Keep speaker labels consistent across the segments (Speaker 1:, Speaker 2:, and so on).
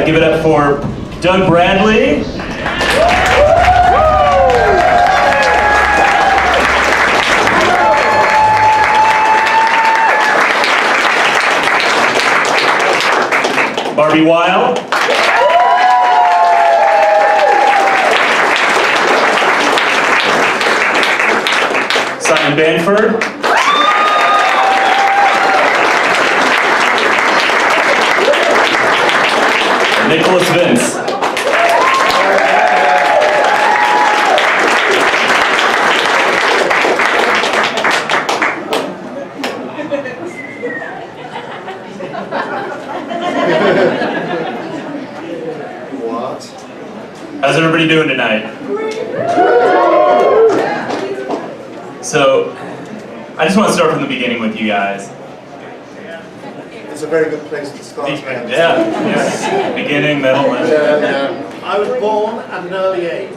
Speaker 1: Give it up for Doug Bradley. Barbie Wilde. Simon Bamford. Nicholas Vince.
Speaker 2: What?
Speaker 1: How's everybody doing tonight? So, I just want to start from the beginning with you guys.
Speaker 2: It's a very good place to start.
Speaker 1: Yeah. Beginning, middle, end.
Speaker 2: Yeah. I was born at an early age.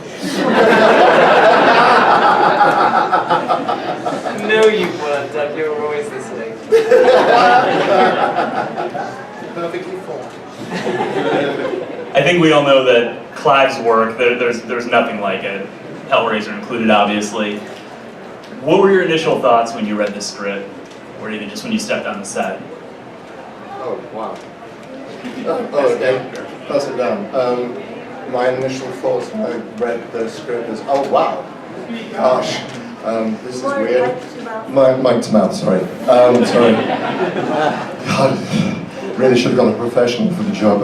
Speaker 3: No, you weren't, Doug. You were always this age.
Speaker 2: Perfectly formed.
Speaker 1: I think we all know that Clive's work, there's nothing like it. Hellraiser included, obviously. What were your initial thoughts when you read the script? Or even just when you stepped on the set?
Speaker 2: Oh, wow. Okay. Pass it down. My initial thoughts when I read the script is, oh, wow. Gosh. This is weird. Mic to mouth, sorry. Sorry. God, really should have gone a professional for the job.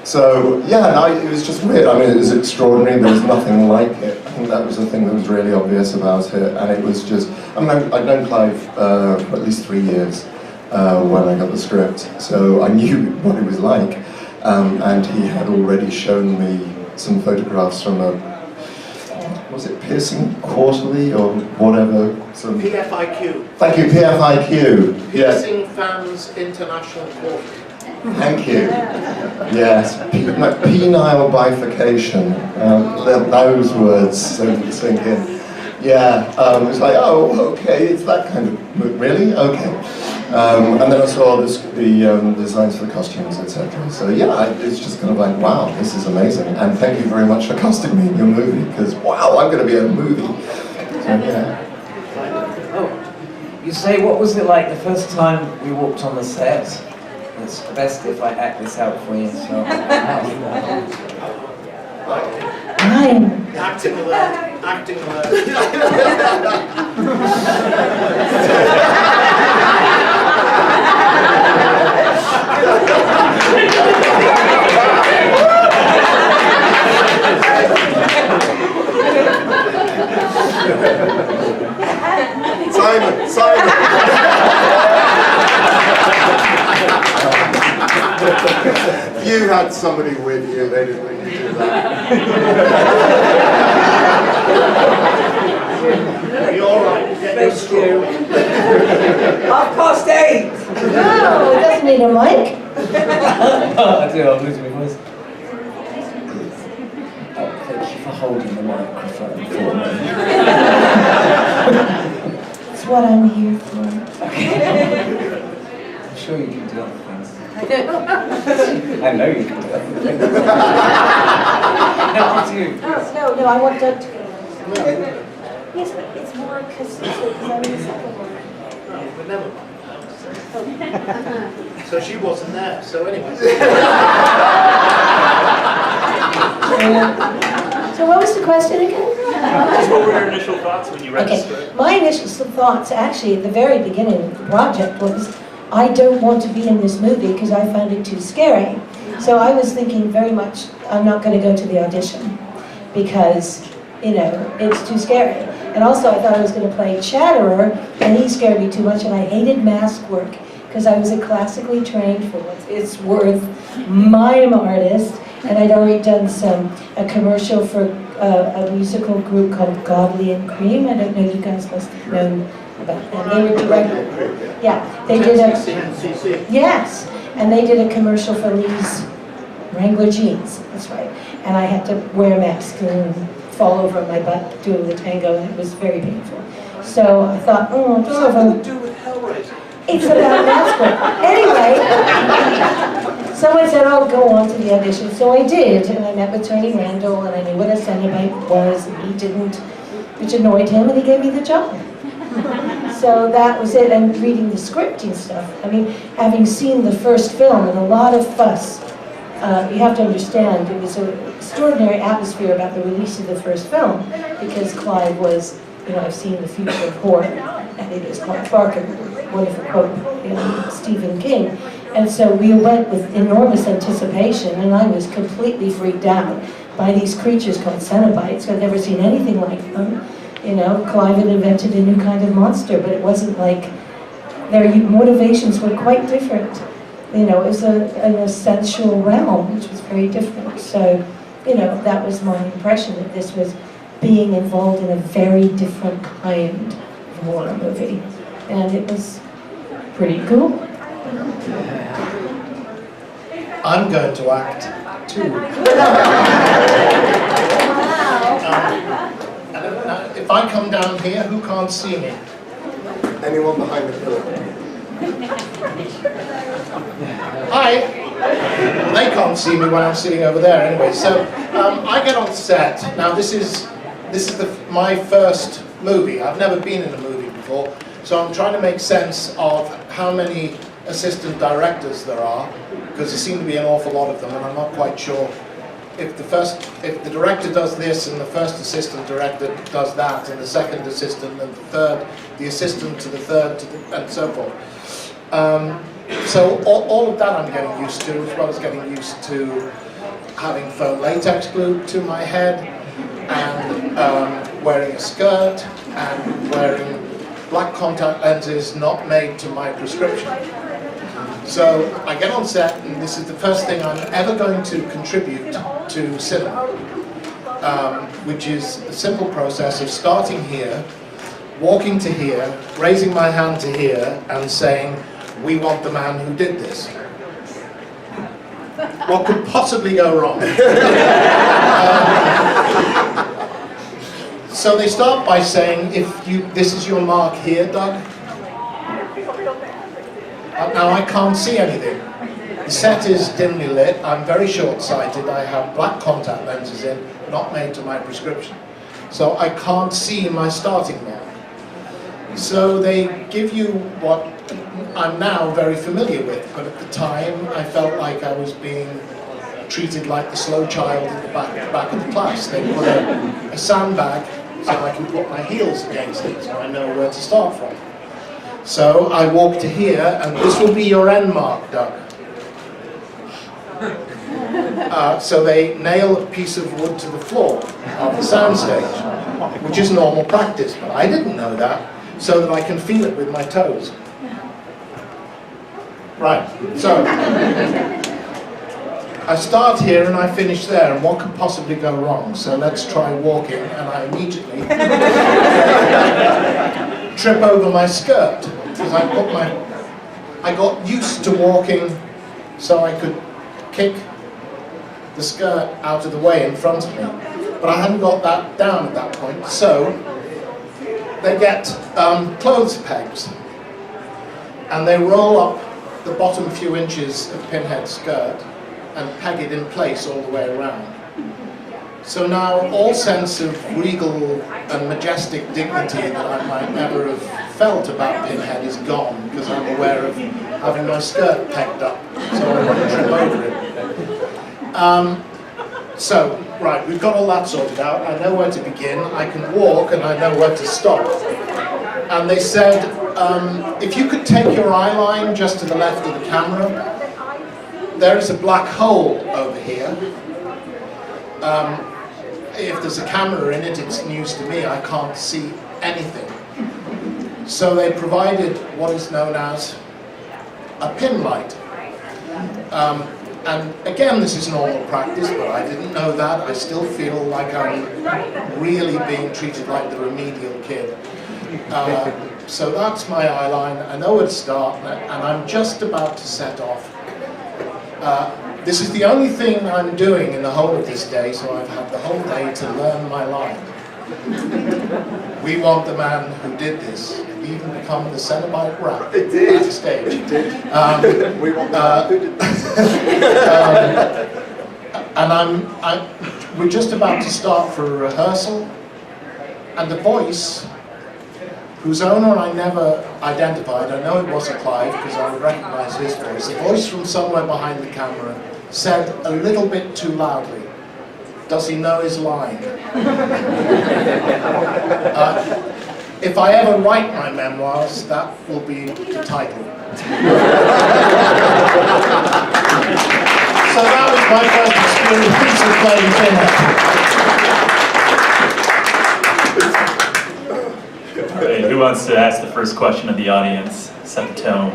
Speaker 2: So, yeah, no, it was just weird. I mean, it was extraordinary. There was nothing like it. I think that was the thing that was really obvious about it. And it was just, I mean, I'd known Clive for at least 3 years when I got the script. So I knew what it was like. And he had already shown me some photographs from a, was it Pearson Quarterly or whatever? Some
Speaker 4: PFIQ.
Speaker 2: Thank you, PFIQ.
Speaker 4: Piercing Fans International Quarterly.
Speaker 2: Thank you. Yes, penile bifurcation. Those words sink in. Yeah, it's like, oh, okay, it's that kind of, really? Okay. And then I saw the designs for the costumes, etc. So yeah, it's just kind of like, wow, this is amazing. And thank you very much for casting me in your movie, because wow, I'm going to be in a movie. So yeah.
Speaker 3: Oh, you say, what was it like the first time we walked on the set? It's best if I act this out for you, so...
Speaker 4: Acting alert. Acting alert.
Speaker 2: Simon! You had somebody with you, they didn't let you do that.
Speaker 4: You're all right. Get your straw.
Speaker 3: 8:30!
Speaker 5: No, it doesn't need a mic.
Speaker 3: I do, I'm losing my voice. Oh, thank you for holding the microphone for me.
Speaker 5: That's what I'm here for.
Speaker 3: I'm sure you can do other things. I know you can do other things. No, you do.
Speaker 5: No, I want Doug to go. Yes, but it's more because I'm in the second one.
Speaker 4: But never mind. So she wasn't there, so anyway.
Speaker 5: So what was the question again?
Speaker 1: What were your initial thoughts when you read the script?
Speaker 5: My initial thoughts, actually, at the very beginning of the project was, I don't want to be in this movie because I found it too scary. So I was thinking very much, I'm not going to go to the audition because, you know, it's too scary. And also I thought I was going to play Chatterer, and he scared me too much, and I hated mask work because I was a classically trained, for what it's worth, mime artist, and I'd already done a commercial for a musical group called Godly and Cream. I don't know, you guys must have known about them. They were directed. Yeah, they did a. Yes, and they did a commercial for Lee's Wrangler jeans. That's right. And I had to wear a mask and fall over on my butt doing the tango, and it was very painful. So I thought, oh,
Speaker 4: What's that got to do with Hellraiser?
Speaker 5: it's about mask work. Anyway, Someone said, oh, go on to the audition. So I did, and I met with Tony Randall, and I knew what a cenobite was, and he didn't, which annoyed him, and he gave me the job. So that was it, and reading the script and stuff. I mean, having seen the first film and a lot of fuss, you have to understand, it was an extraordinary atmosphere about the release of the first film, because Clive was, you know, I've seen the future of horror, and it is Clive Barker, wonderful quote, Stephen King. And so we went with enormous anticipation, and I was completely freaked out by these creatures called cenobites. I'd never seen anything like them. You know, Clive had invented a new kind of monster, but it wasn't like, their motivations were quite different. You know, it was an essential realm, which was very different. So, you know, that was my impression, that this was being involved in a very different kind of horror movie. And it was pretty cool.
Speaker 4: I'm going to act too. If I come down here, who can't see me?
Speaker 2: Anyone behind the pillar?
Speaker 4: Hi! Well, they can't see me when I'm sitting over there anyway. So I get on set. Now this is my first movie. I've never been in a movie before, so I'm trying to make sense of how many assistant directors there are, because there seem to be an awful lot of them, and I'm not quite sure if the director does this and the first assistant director does that, and the second assistant and the third, the assistant to the third, and so forth. So all of that I'm getting used to, as well as getting used to having faux latex glued to my head, and wearing a skirt, and wearing black contact lenses not made to my prescription. So I get on set, and this is the first thing I'm ever going to contribute to cinema, which is a simple process of starting here, walking to here, raising my hand to here, and saying, "We want the man who did this." What could possibly go wrong? So they start by saying, this is your mark here, Doug. Now I can't see anything. The set is dimly lit, I'm very short-sighted, I have black contact lenses in, not made to my prescription. So I can't see my starting mark. So they give you what I'm now very familiar with, but at the time I felt like I was being treated like the slow child at the back of the class. They put a sandbag so I can put my heels against it so I know where to start from. So I walk to here, and this will be your end mark, Doug. So they nail a piece of wood to the floor of the soundstage, which is normal practice, but I didn't know that, so that I can feel it with my toes. Right, so I start here and I finish there, and what could possibly go wrong? So let's try walking, and I immediately trip over my skirt, because I got used to walking so I could kick the skirt out of the way in front of me, but I hadn't got that down at that point. So they get clothes pegs, and they roll up the bottom few inches of Pinhead's skirt and peg it in place all the way around. So now all sense of regal and majestic dignity that I might never have felt about Pinhead is gone, because I'm aware of having my skirt pegged up so I won't trip over it. So, right, we've got all that sorted out. I know where to begin, I can walk, and I know where to stop. And they said, if you could take your eye line just to the left of the camera, there is a black hole over here. If there's a camera in it, it's news to me, I can't see anything. So they provided what is known as a pin light. And again, this is normal practice, but I didn't know that. I still feel like I'm really being treated like the remedial kid. So that's my eye line. I know where to start, and I'm just about to set off. This is the only thing I'm doing in the whole of this day, so I've had the whole day to learn my line. We want the man who did this to even become the Cenobite rat
Speaker 2: It did.
Speaker 4: backstage.
Speaker 2: It did. We want the man who did this.
Speaker 4: And we're just about to start for a rehearsal, and the voice, whose owner I never identified, I know it wasn't Clive because I would recognise his voice, the voice from somewhere behind the camera said a little bit too loudly, "Does he know his line?" If I ever write my memoirs, that will be the title. So that was my first experience of playing theatre.
Speaker 1: All right, who wants to ask the first question of the audience? Set the tone.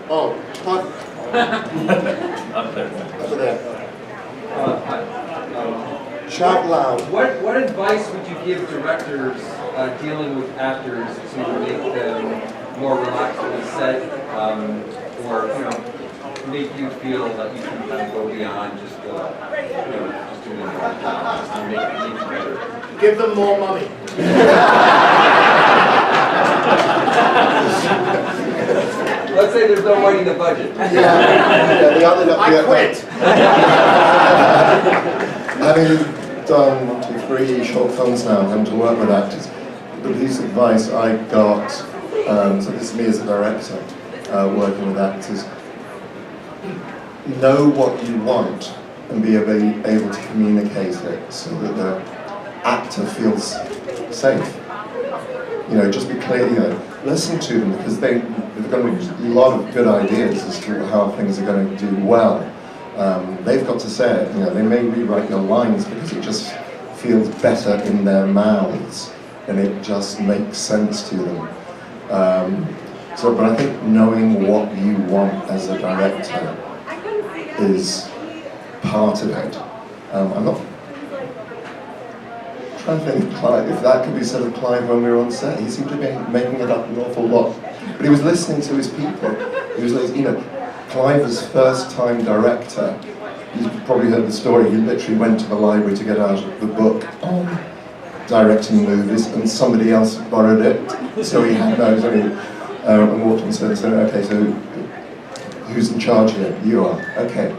Speaker 2: Oh, hi.
Speaker 1: Up there.
Speaker 2: Over there. Shout loud.
Speaker 6: What advice would you give directors dealing with actors to make them more relaxed on the set, or make you feel that you can kind of go beyond just just doing it, just to make it better?
Speaker 4: Give them more money.
Speaker 6: Let's say there's no money in the budget.
Speaker 2: Yeah, the other.
Speaker 4: I quit.
Speaker 2: Having done 1, 2, 3 short films now, having to work with actors, the piece of advice I got, so this is me as a director, working with actors, know what you want and be able to communicate it so that the actor feels safe. Just be clear, listen to them because they've got a lot of good ideas as to how things are going to do well. They've got to say it, they may rewrite your lines because it just feels better in their mouths and it just makes sense to them. But I think knowing what you want as a director is part of it. I'm not trying to think if that could be said of Clive when we were on set. He seemed to be making it up an awful lot. But he was listening to his people. He was, Clive was first-time director. You've probably heard the story. He literally went to the library to get out the book on directing movies, and somebody else borrowed it. So he had those, and walked and said, "Okay, so who's in charge here? You are. Okay."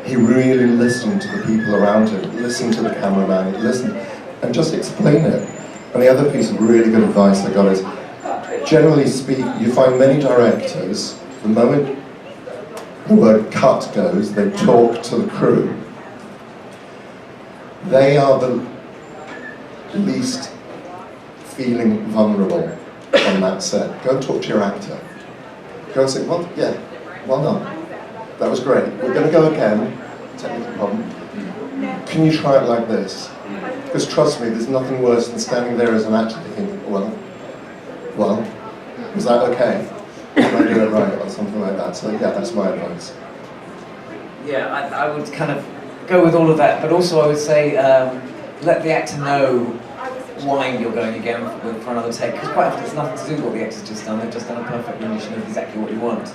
Speaker 2: He really listened to the people around him, listened to the cameraman, listened, and just explain it. And the other piece of really good advice I got is, generally speaking, you find many directors, the moment the word cut goes, they talk to the crew. They are the least feeling vulnerable on that set. Go and talk to your actor. Go and say, well done. That was great. We're going to go again. Technical problem. Can you try it like this? Because trust me, there's nothing worse than standing there as an actor thinking, well, was that okay? Did I do it right? Or something like that. So yeah, that's my advice.
Speaker 3: Yeah, I would kind of go with all of that, but also I would say let the actor know why you're going again for another take, because quite often it's nothing to do with what the actor's just done. They've just done a perfect rendition of exactly what you want.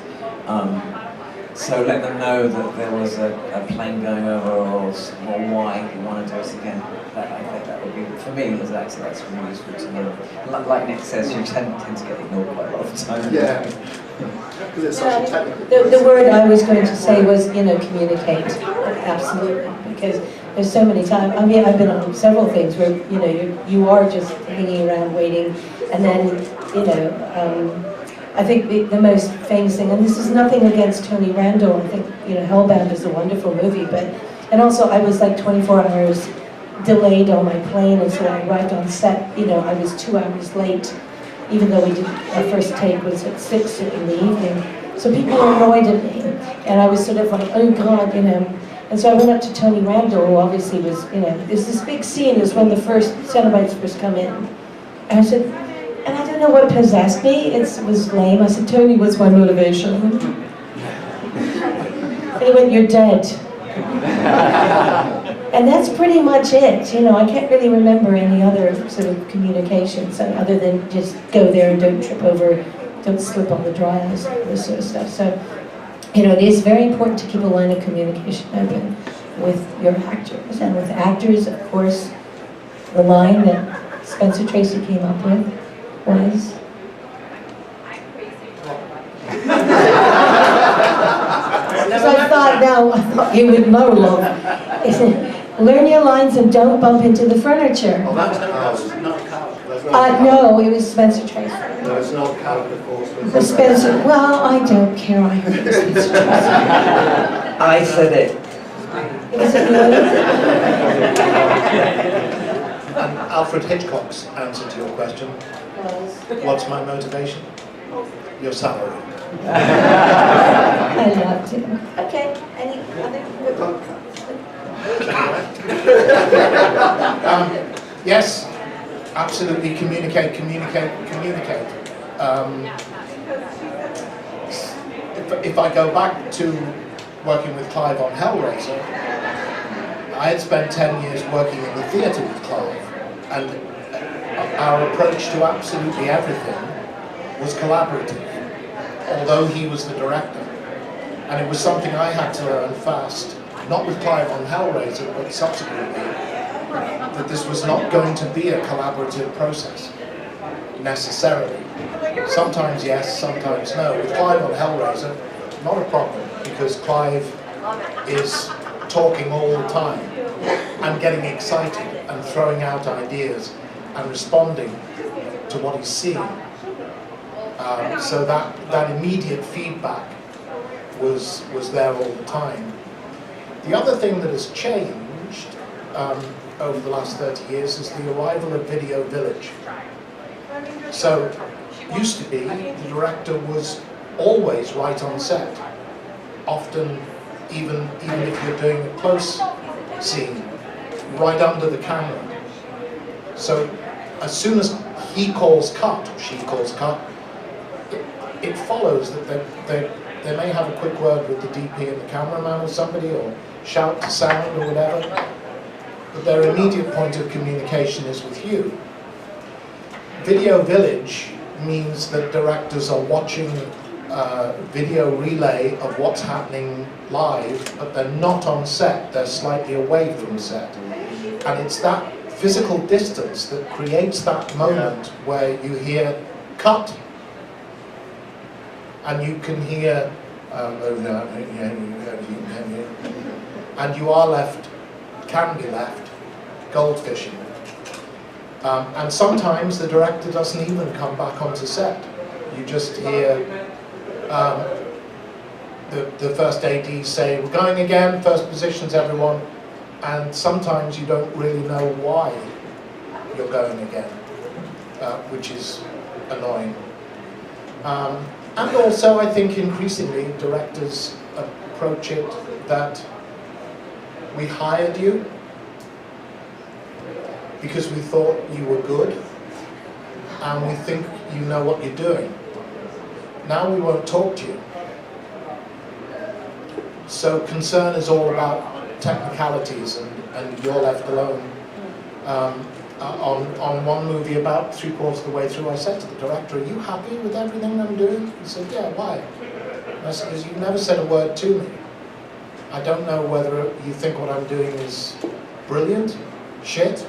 Speaker 3: So let them know that there was a plane going over or why you want to do it again. I think that would be, for me as an actor, that's really useful to know. Like Nick says, you tend to get ignored quite a lot of the time.
Speaker 2: Yeah, because it's such a technical
Speaker 5: The word I was going to say was, communicate. Absolutely, because there's so many times. I mean, I've been on several things where you are just hanging around waiting, and then I think the most famous thing, and this is nothing against Tony Randall. I think Hellbound is a wonderful movie, and also I was like 24 hours delayed on my plane, and so I arrived on set. I was 2 hours late, even though our first take was at 6 in the evening. So people were annoyed at me, and I was sort of like, oh God, And so I went up to Tony Randall, who obviously was, there's this big scene is when the first cenobites first come in, and I said, and I don't know what possessed me. It was lame. I said, Tony, what's my motivation? And he went, you're dead. And that's pretty much it. I can't really remember any other sort of communications other than just go there and don't trip over, don't slip on the dry ice, this sort of stuff. So, it is very important to keep a line of communication open with your actors. And with actors, of course, the line that Spencer Tracy came up with was? Because I thought you would know, love. Learn your lines and don't bump into the furniture.
Speaker 2: Oh, that's not Cow. That's not
Speaker 5: No, it was Spencer Tracy.
Speaker 2: No, it's not Cow before
Speaker 5: The Spencer, well, I don't care. I heard it was Spencer Tracy.
Speaker 3: I said it.
Speaker 5: Is it
Speaker 4: And Alfred Hitchcock's answer to your question, what's my motivation? Your salary.
Speaker 5: I loved it. Okay, any other?
Speaker 4: Yes, absolutely. Communicate. If I go back to working with Clive on Hellraiser, I had spent 10 years working in the theatre with Clive, and our approach to absolutely everything was collaborative, although he was the director. And it was something I had to learn fast, not with Clive on Hellraiser, but subsequently, that this was not going to be a collaborative process, necessarily. Sometimes yes, sometimes no. With Clive on Hellraiser, not a problem, because Clive is talking all the time and getting excited and throwing out ideas and responding to what he's seeing. So that immediate feedback was there all the time. The other thing that has changed over the last 30 years is the arrival of Video Village. So, used to be, the director was always right on set. Often, even if you're doing a close scene, right under the camera. So, as soon as he calls cut, or she calls cut, it follows that they may have a quick word with the DP and the cameraman or somebody, or shout to sound or whatever, but their immediate point of communication is with you. Video Village means that directors are watching video relay of what's happening live, but they're not on set, they're slightly away from set. And it's that physical distance that creates that moment where you hear cut, and you can hear and you are left, can be left, goldfishing. And sometimes the director doesn't even come back onto set. You just hear the first AD say, "We're going again, first positions everyone," and sometimes you don't really know why you're going again, which is annoying. And also, I think increasingly directors approach it that we hired you because we thought you were good, and we think you know what you're doing. Now we won't talk to you. So concern is all about technicalities, and you're left alone. On one movie, about 3/4 of the way through, I said to the director, "Are you happy with everything I'm doing?" He said, "Yeah, why?" And I said, "Because you've never said a word to me. I don't know whether you think what I'm doing is brilliant, shit,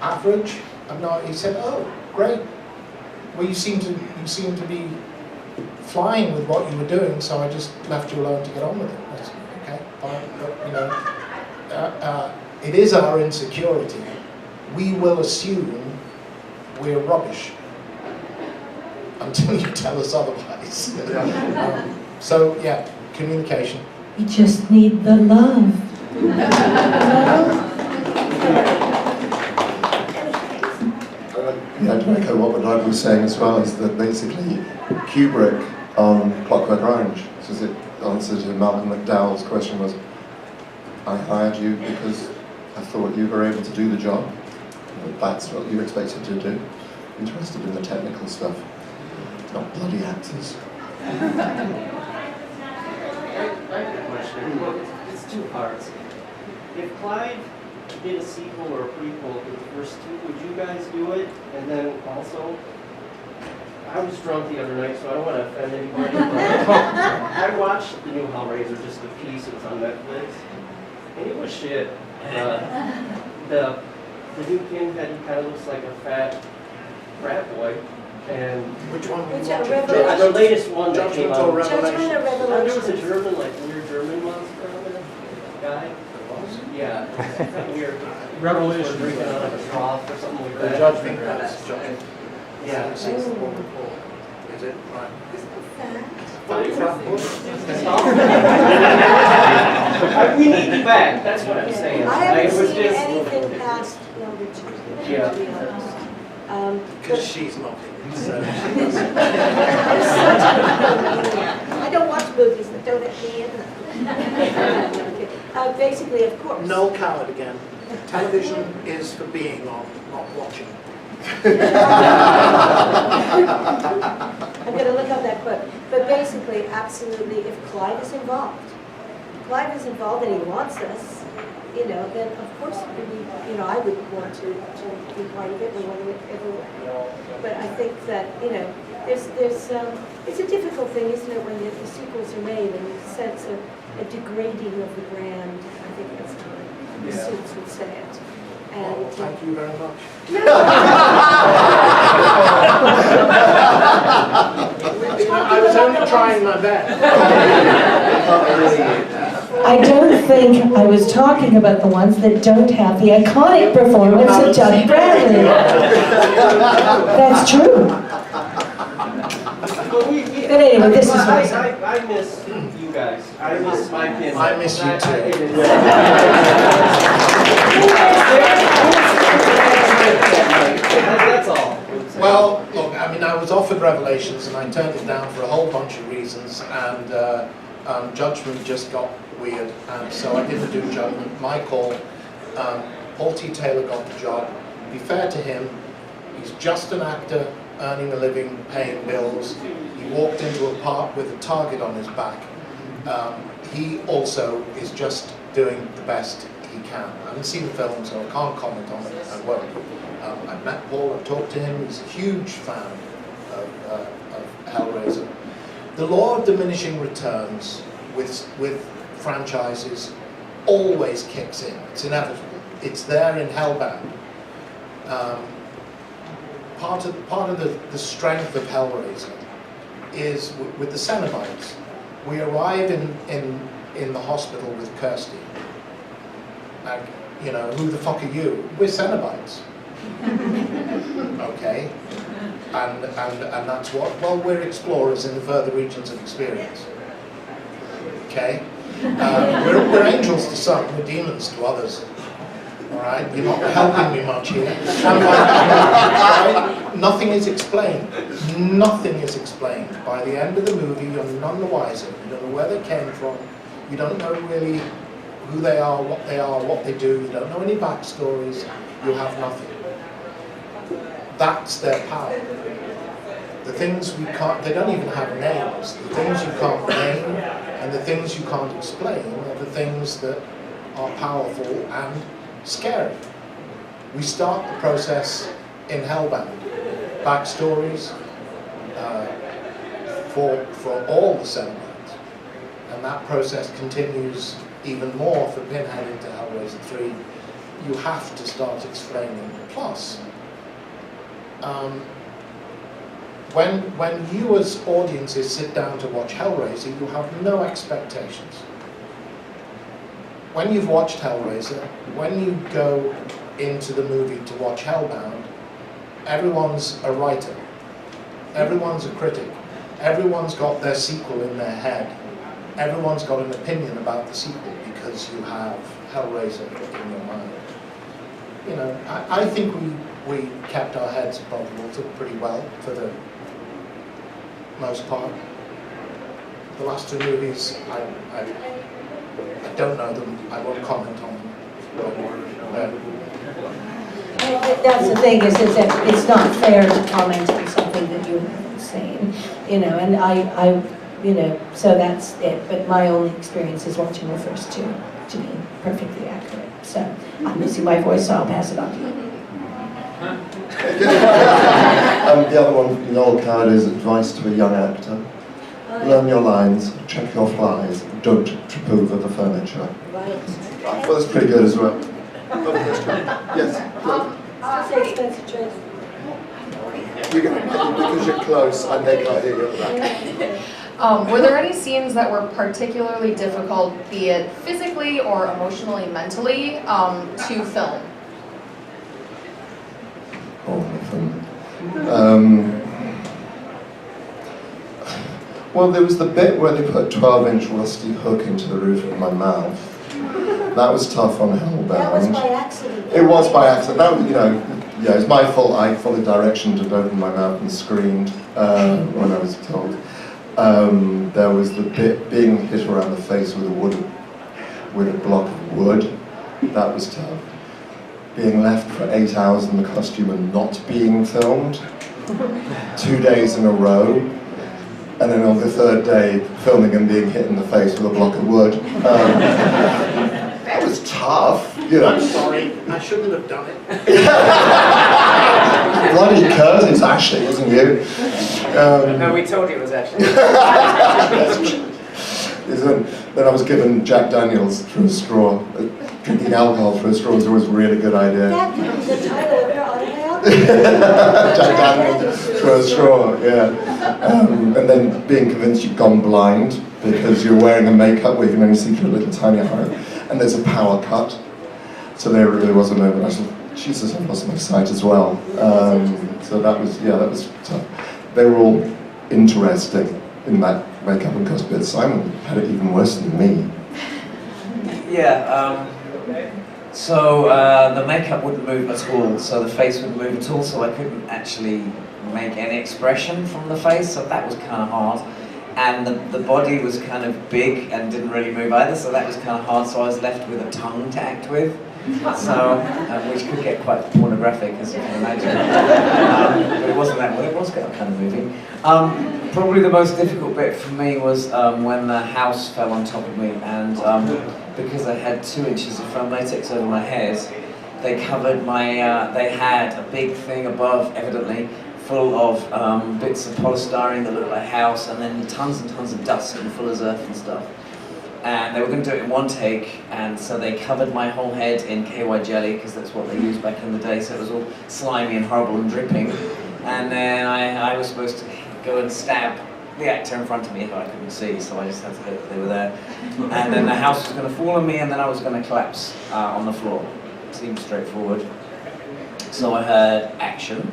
Speaker 4: average." He said, "Oh, great. Well, you seem to be flying with what you were doing, so I just left you alone to get on with it." I said, "Okay, fine, but it is our insecurity. We will assume we're rubbish until you tell us otherwise." So yeah, communication.
Speaker 5: You just need the love.
Speaker 2: Yeah, to echo what Bernard was saying as well, is that basically Kubrick on Clockwork Orange, so the answer to Malcolm McDowell's question was, "I hired you because I thought you were able to do the job. That's what you expected to do. Interested in the technical stuff, not bloody actors."
Speaker 7: I have a question. Well, it's two parts. If Clive did a sequel or a prequel to the first two, would you guys do it? And then also, I was drunk the other night, so I don't want to offend anybody, but I watched the new Hellraiser, just a piece. It was on Netflix, and it was shit. The the new Pinhead, he kind of looks like a fat frat boy. And
Speaker 4: Which one?
Speaker 5: Which
Speaker 4: watching?
Speaker 5: Revelation?
Speaker 7: the latest one that came
Speaker 4: Judgment or
Speaker 7: out.
Speaker 5: Judgment
Speaker 4: Revelation?
Speaker 5: or
Speaker 7: There was a
Speaker 5: Revelation?
Speaker 7: German, like weird German monster on it, guy. Yeah, kind of weird.
Speaker 6: Revelation.
Speaker 7: Drinking out of a trough or something like
Speaker 4: The
Speaker 7: that.
Speaker 4: Judgment. That's Judgment.
Speaker 7: Yeah.
Speaker 4: Is it? Right.
Speaker 7: We need you back, that's what I'm saying.
Speaker 5: I haven't
Speaker 7: It was
Speaker 5: seen
Speaker 7: just-
Speaker 5: anything past Novi, to
Speaker 7: Yeah.
Speaker 5: be honest.
Speaker 4: Because she's not in it, so.
Speaker 5: I don't watch movies that don't have me in them. Basically, of course.
Speaker 4: No coward again. Television is for being on, not watching.
Speaker 5: I'm going to look up that quote. But basically, absolutely, if Clive is involved and he wants us, then of course, I would want to be part of it in one way, every way. But I think that, there's it's a difficult thing, isn't it, when the sequels are made and you sense a degrading of the brand. I think that's how the suits would say it. And
Speaker 4: Thank you very much. I was only trying my best.
Speaker 5: I don't think I was talking about the ones that don't have the iconic performance of Doug Bradley. That's true. But anyway, this is what I said.
Speaker 7: I miss you guys. I miss my kids.
Speaker 4: I miss you too.
Speaker 7: That's all.
Speaker 4: Well, look, I mean, I was offered Revelations and I turned it down for a whole bunch of reasons, and Judgment just got weird, and so I didn't do Judgment. My call. Paul T. Taylor got the job. To be fair to him, he's just an actor, earning a living, paying bills. He walked into a park with a target on his back. He also is just doing the best he can. I haven't seen the film, so I can't comment on it. I won't. I've met Paul, I've talked to him. He's a huge fan of Hellraiser. The law of diminishing returns with franchises always kicks in. It's inevitable. It's there in Hellbound. Part of the strength of Hellraiser is with the cenobites. We arrive in the hospital with Kirsty. And, who the fuck are you? We're cenobites. Okay. And that's what? Well, we're explorers in the further regions of experience. Okay. We're angels to some, we're demons to others. All right, you're not helping me much here. Right? Nothing is explained. Nothing is explained. By the end of the movie, you're none the wiser. You don't know where they came from. You don't know really who they are, what they do. You don't know any backstories. You have nothing. That's their power. The things we can't, they don't even have names. The things you can't name and the things you can't explain are the things that are powerful and scary. We start the process in Hellbound. Backstories for all the cenobites. And that process continues even more for Pinhead into Hellraiser 3. You have to start explaining. Plus, when you as audiences sit down to watch Hellraiser, you have no expectations. When you've watched Hellraiser, when you go into the movie to watch Hellbound, everyone's a writer, everyone's a critic, everyone's got their sequel in their head, everyone's got an opinion about the sequel because you have Hellraiser in your mind. I think we kept our heads above water pretty well for the most part. The last two movies, I don't know them. I won't comment on them.
Speaker 5: That's the thing, is that it's not fair to comment on something that you haven't seen, and I so that's it. But my only experience is watching the first two to be perfectly accurate. So I'm losing my voice, so I'll pass it on to you.
Speaker 2: The other one, Noel Coward's advice to a young actor: learn your lines, check your flies, don't trip over the furniture.
Speaker 5: Right.
Speaker 2: I thought that's pretty good as well. Yes.
Speaker 5: Say Spencer Tracy.
Speaker 2: Because you're close, and they can't hear you at the back.
Speaker 8: Were there any scenes that were particularly difficult, be it physically or emotionally, mentally, to film?
Speaker 2: Well, there was the bit where they put a 12-inch rusty hook into the roof of my mouth. That was tough on Hellbound.
Speaker 5: That was by accident.
Speaker 2: It was by accident. That was, yeah, it's my fault. I followed directions and opened my mouth and screamed when I was told. There was the bit being hit around the face with a block of wood. That was tough. Being left for 8 hours in the costume and not being filmed. 2 days in a row. And then on the third day, filming and being hit in the face with a block of wood. That was tough,
Speaker 4: I'm sorry, I shouldn't have done it.
Speaker 2: Bloody curtains, actually, wasn't you?
Speaker 3: No, we told you it was actually.
Speaker 2: Then I was given Jack Daniels through a straw. Drinking alcohol through a straw was always a really good idea.
Speaker 5: That could be the title of your autobiography.
Speaker 2: Jack Daniels through a straw, yeah. And then being convinced you've gone blind because you're wearing a makeup where you can only see through a little tiny eye, and there's a power cut. So there really was a moment I thought, Jesus, I've lost my sight as well. So that was tough. They were all interesting in that makeup and costume, but Simon had it even worse than me.
Speaker 3: Yeah, so the makeup wouldn't move at all, so the face wouldn't move at all, so I couldn't actually make any expression from the face, so that was kind of hard. And the body was kind of big and didn't really move either, so that was kind of hard, so I was left with a tongue to act with. So, which could get quite pornographic, as you can imagine. But it wasn't that, well, it was kind of moving. Probably the most difficult bit for me was when the house fell on top of me, and because I had 2 inches of foam latex over my head, they covered my, they had a big thing above, evidently, full of bits of polystyrene that looked like a house, and then tons and tons of dust and full of earth and stuff. And they were going to do it in one take, and so they covered my whole head in KY jelly, because that's what they used back in the day, so it was all slimy and horrible and dripping. And then I was supposed to go and stab the actor in front of me who I couldn't see, so I just had to hope that they were there. And then the house was going to fall on me, and then I was going to collapse on the floor. It seemed straightforward. So I heard action,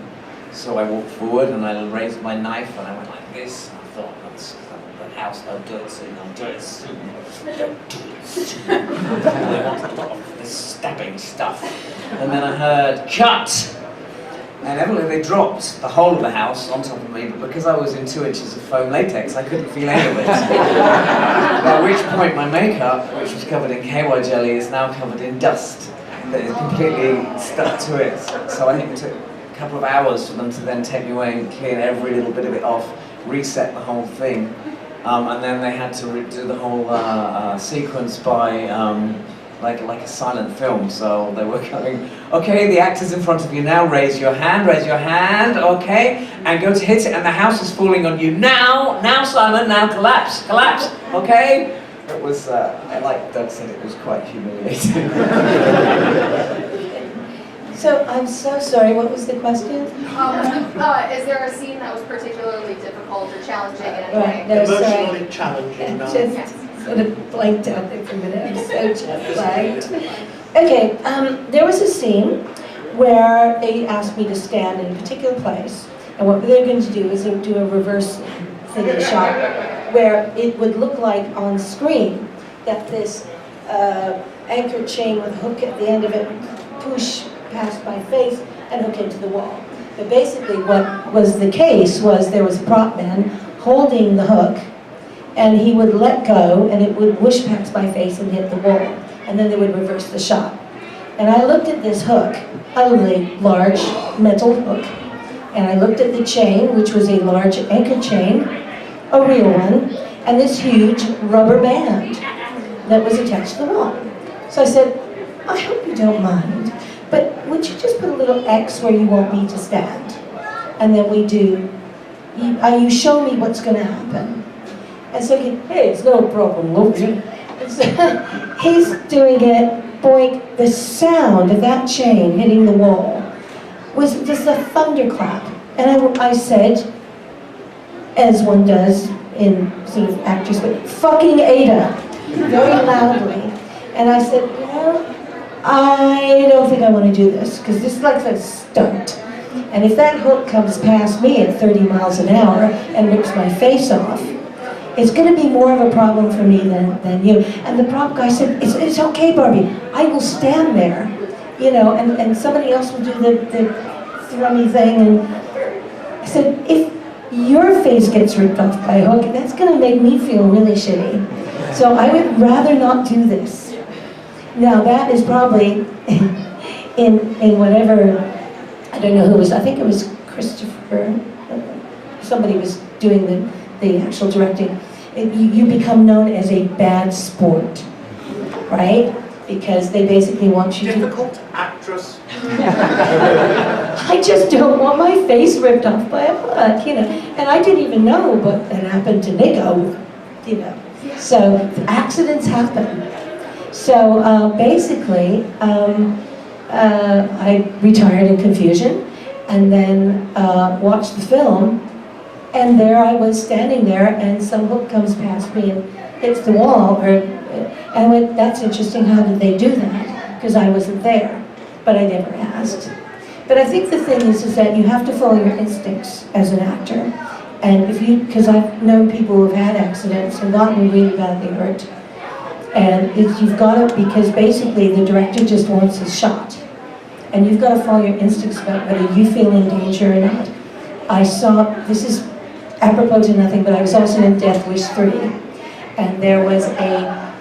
Speaker 3: so I walked forward and I raised my knife and I went like this. I thought, that's the house, I'll do it soon, I'll do it soon. And I wanted to put off this stabbing stuff. And then I heard, cut! And evidently they dropped the whole of the house on top of me, but because I was in 2 inches of foam latex, I couldn't feel any of it. At which point my makeup, which was covered in KY jelly, is now covered in dust that is completely stuck to it. So I think it took a couple of hours for them to then take me away and clean every little bit of it off, reset the whole thing. And then they had to redo the whole sequence by like a silent film. So they were going, okay, the actor's in front of you now, raise your hand, okay, and go to hit it, and the house is falling on you now, Simon, now collapse, okay? It was, like Doug said, it was quite humiliating.
Speaker 5: So I'm so sorry, what was the question?
Speaker 8: Is there a scene that was particularly difficult or challenging in any way?
Speaker 5: No, sorry.
Speaker 4: Emotionally challenging.
Speaker 5: Just sort of blanked out there for a minute. I'm so jet lagged. Okay, there was a scene where they asked me to stand in a particular place, and what they're going to do is they would do a reverse thing in the shot, where it would look like on screen that this anchor chain with a hook at the end of it push past my face and hook into the wall. But basically what was the case was there was a prop man holding the hook, and he would let go and it would whoosh past my face and hit the wall, and then they would reverse the shot. And I looked at this hook, a really large metal hook, and I looked at the chain, which was a large anchor chain, a real one, and this huge rubber band that was attached to the wall. So I said, I hope you don't mind, but would you just put a little X where you want me to stand? And then we do, you show me what's going to happen. And so he, hey, it's no problem, look. And so he's doing it, boy, the sound of that chain hitting the wall was just a thunderclap. And I said, as one does in sort of actors, but fucking Ada, very loudly. And I said, you know, I don't think I want to do this, because this is like a stunt. And if that hook comes past me at 30 miles an hour and rips my face off, it's going to be more of a problem for me than you. And the prop guy said, it's okay, Barbie. I will stand there, you know, and somebody else will do the thrummy thing. And I said, if your face gets ripped off by a hook, that's going to make me feel really shitty. So I would rather not do this. Now that is probably in whatever, I don't know who it was, I think it was Christopher, somebody was doing the actual directing. You become known as a bad sport, right? Because they basically want you
Speaker 4: Difficult actress.
Speaker 5: I just don't want my face ripped off by a hook, you know. And I didn't even know what had happened to Nico, you know. So accidents happen. So basically, I retired in confusion, and then watched the film, and there I was standing there, and some hook comes past me and hits the wall, and I went, that's interesting, how did they do that? Because I wasn't there, but I never asked. But I think the thing is that you have to follow your instincts as an actor. And if you, because I've known people who have had accidents and gotten really badly hurt. And you've got to, because basically the director just wants his shot. And you've got to follow your instincts about whether you feel in danger or not. I saw, this is apropos to nothing, but I was also in Death Wish 3. And there was a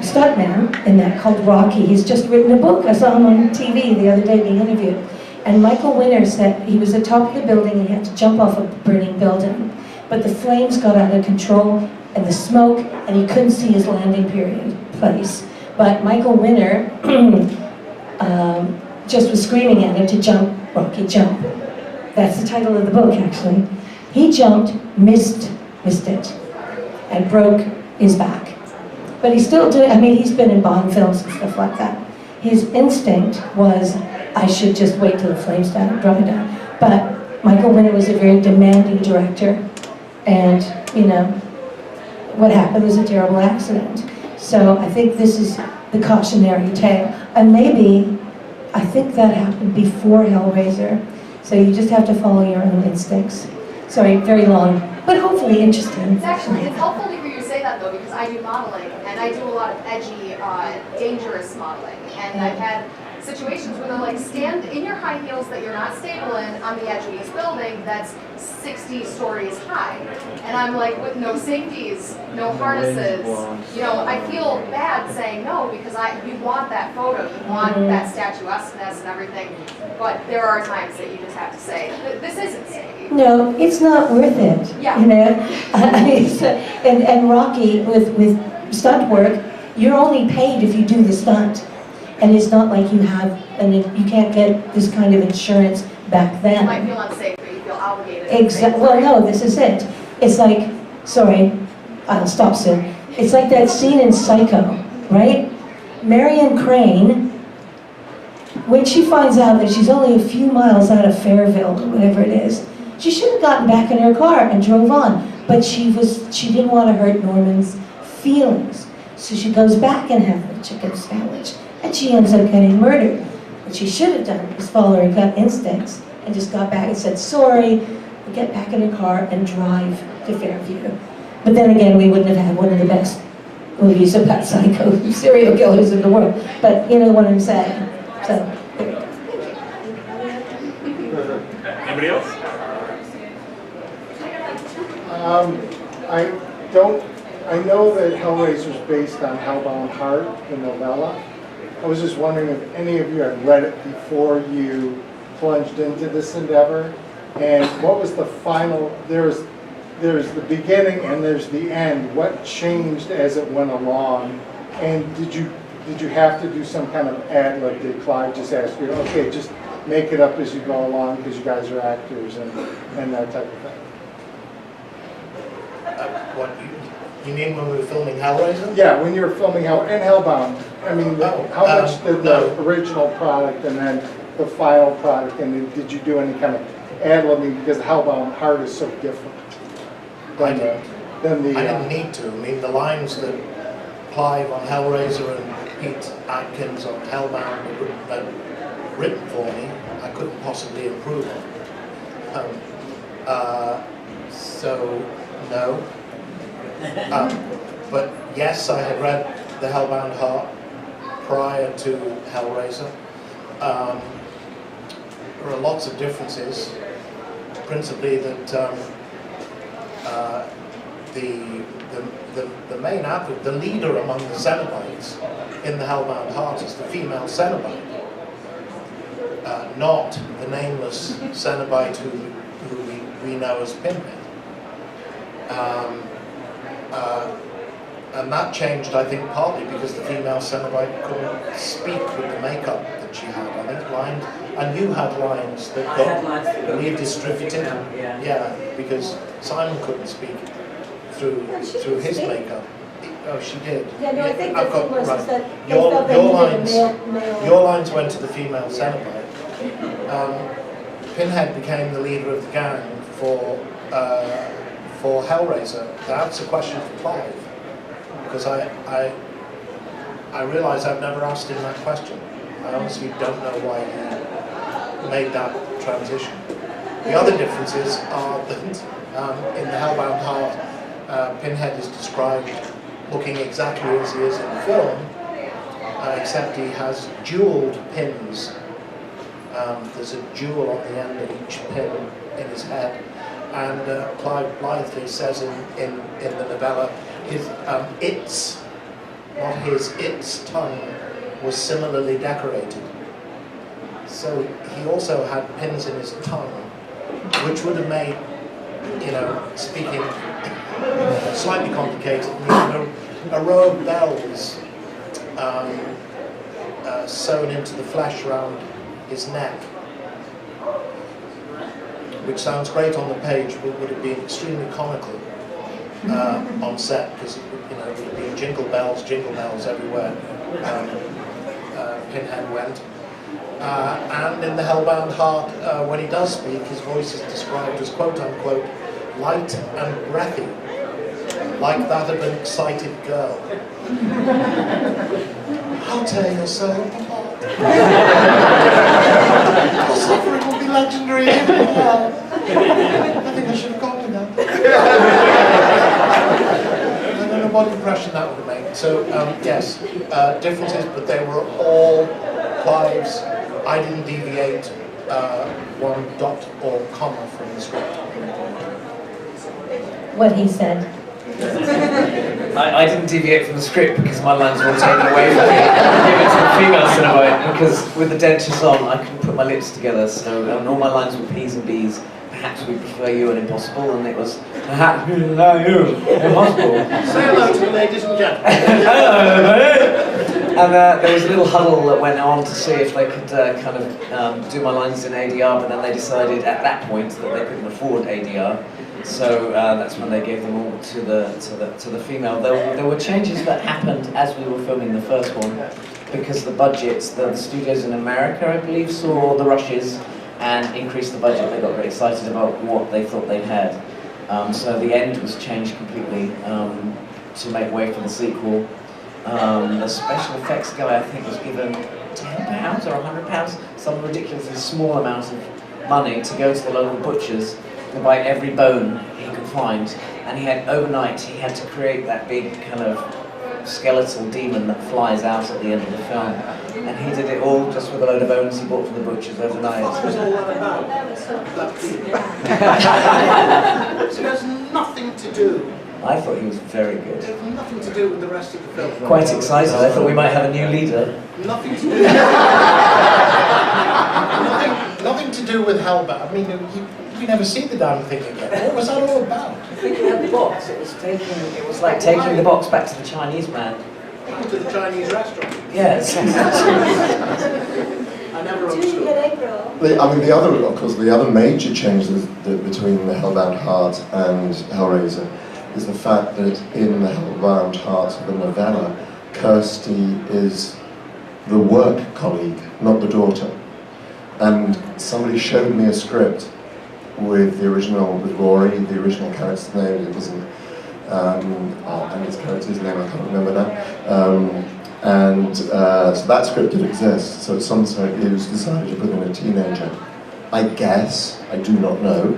Speaker 5: stuntman in that called Rocky. He's just written a book. I saw him on TV the other day being interviewed. And Michael Winner said he was at the top of the building and he had to jump off a burning building. But the flames got out of control and the smoke, and he couldn't see his landing place. But Michael Winner just was screaming at him to jump, Rocky, jump. That's the title of the book, actually. He jumped, missed it, and broke his back. But he still did, I mean, he's been in Bond films and stuff like that. His instinct was, I should just wait till the flames die and dry down. But Michael Winner was a very demanding director, and, you know, what happened was a terrible accident. So I think this is the cautionary tale. And maybe, I think that happened before Hellraiser. So you just have to follow your own instincts. Sorry, very long, but hopefully interesting.
Speaker 8: It's helpful to hear you say that though, because I do modeling, and I do a lot of edgy, dangerous modeling. And I've had situations where they're like, stand in your high heels that you're not stable in on the edge of this building that's 60 stories high. And I'm like, with no safeties, no harnesses, you know, I feel bad saying no, because you want that photo, you want that statuesqueness and everything, but there are times that you just have to say, this isn't safe.
Speaker 5: No, it's not worth it.
Speaker 8: Yeah.
Speaker 5: You know, and Rocky with stunt work, you're only paid if you do the stunt. And it's not like you have, and you can't get this kind of insurance back then.
Speaker 8: You might feel unsafe, but you feel obligated.
Speaker 5: Exactly. Well, no, this is it. It's like, sorry, I'll stop soon. It's like that scene in Psycho, right? Marion Crane, when she finds out that she's only a few miles out of Fairville, or whatever it is, she should have gotten back in her car and drove on. But she didn't want to hurt Norman's feelings. So she goes back and has the chicken sandwich. And she ends up getting murdered. What she should have done was follow her gut instincts and just got back and said, sorry, get back in her car and drive to Fairview. But then again, we wouldn't have had one of the best movies about psycho serial killers in the world. But you know what I'm saying. So, there we go.
Speaker 1: Anybody else?
Speaker 9: I know that Hellraiser is based on Hellbound Heart, the novella. I was just wondering if any of you had read it before you plunged into this endeavor, and what was the final, there's the beginning and there's the end. What changed as it went along, and did you have to do some kind of ad lib? Did Clive just ask you, okay, just make it up as you go along because you guys are actors and that type of thing?
Speaker 4: You mean when we were filming Hellraiser?
Speaker 9: Yeah, when you were filming Hellbound, I mean, how much did the
Speaker 4: no.
Speaker 9: original product and then the final product, and then did you do any kind of ad-libbing, because Hellbound Heart is so different than the...
Speaker 4: I didn't need to. I mean, the lines that Clive on Hellraiser and Pete Atkins on Hellbound had written for me, I couldn't possibly improve on. So, no. But yes, I had read The Hellbound Heart prior to Hellraiser. There are lots of differences, principally that the main advocate, the leader among the cenobites in The Hellbound Heart is the female cenobite, not the nameless cenobite who we know as Pinhead. And that changed, I think, partly because the female cenobite couldn't speak with the makeup that she had. I think lines, and you had lines that got really distributed. Yeah, because Simon couldn't speak through his makeup. Oh, she did.
Speaker 5: Yeah, no, I think the
Speaker 4: I've got-
Speaker 5: thing was
Speaker 4: right.
Speaker 5: is that they
Speaker 4: Your
Speaker 5: felt they needed a
Speaker 4: lines,
Speaker 5: male.
Speaker 4: your lines went to the female cenobite. Pinhead became the leader of the gang for Hellraiser. That's a question for Clive, because I realise I've never asked him that question. I honestly don't know why he made that transition. The other differences are that in the Hellbound Heart, Pinhead is described looking exactly as he is in the film, except he has jewelled pins. There's a jewel on the end of each pin in his head. And Clive blithely says in the novella, his its tongue was similarly decorated. So he also had pins in his tongue, which would have made, speaking slightly complicated, a row of bells sewn into the flesh around his neck, which sounds great on the page, but would have been extremely comical on set, because it would have been jingle bells everywhere Pinhead went. And in the Hellbound Heart, when he does speak, his voice is described as quote-unquote light and breathy, like that of an excited girl. I'll tear your soul apart. Your suffering will be legendary. I think I should have gone with that. I don't know what impression that would have made. So, yes, differences, but they were all Clive's. I didn't deviate one dot or comma from the script.
Speaker 5: What he said.
Speaker 3: I didn't deviate from the script because my lines were all taken away from me. Give it to the female cenobite, because with the dentures on, I couldn't put my lips together, so all my lines were P's and B's. Perhaps we prefer you and impossible, and it was perhaps we prefer you, impossible.
Speaker 4: Say hello to the ladies and gentlemen.
Speaker 3: Hello, everybody. And there was a little huddle that went on to see if they could do my lines in ADR, but then they decided at that point that they couldn't afford ADR. So that's when they gave them all to the female. There were changes that happened as we were filming the first one, because the budgets, the studios in America, I believe, saw the rushes and increased the budget. They got very excited about what they thought they had. So the end was changed completely to make way for the sequel. The special effects guy, I think, was given £10 or £100, some ridiculously small amount of money to go to the local butchers to buy every bone he could find, and he had to create that big kind of skeletal demon that flies out at the end of the film, and he did it all just with a load of bones he bought from the butchers overnight.
Speaker 4: What was all that about? So it has nothing to do.
Speaker 3: I thought he was very good.
Speaker 4: It has nothing to do with the rest of the film.
Speaker 3: Quite excited. I thought we might have a new leader.
Speaker 4: Nothing to do. nothing to do with Hellbound. I mean, you never see the damn thing again. What was that all about?
Speaker 3: I think we had the box. It was like taking the box back to the Chinese man.
Speaker 4: To the Chinese restaurant.
Speaker 3: Yes.
Speaker 4: I never understood.
Speaker 2: The other major change between the Hellbound Heart and Hellraiser is the fact that in the Hellbound Heart of the novella, Kirsty is the work colleague, not the daughter. And somebody showed me a script with the original, with Rory, the original character's name. It wasn't, and his character's name I can't remember now. So that script did exist. So at some stage it was decided to put in a teenager. I guess, I do not know,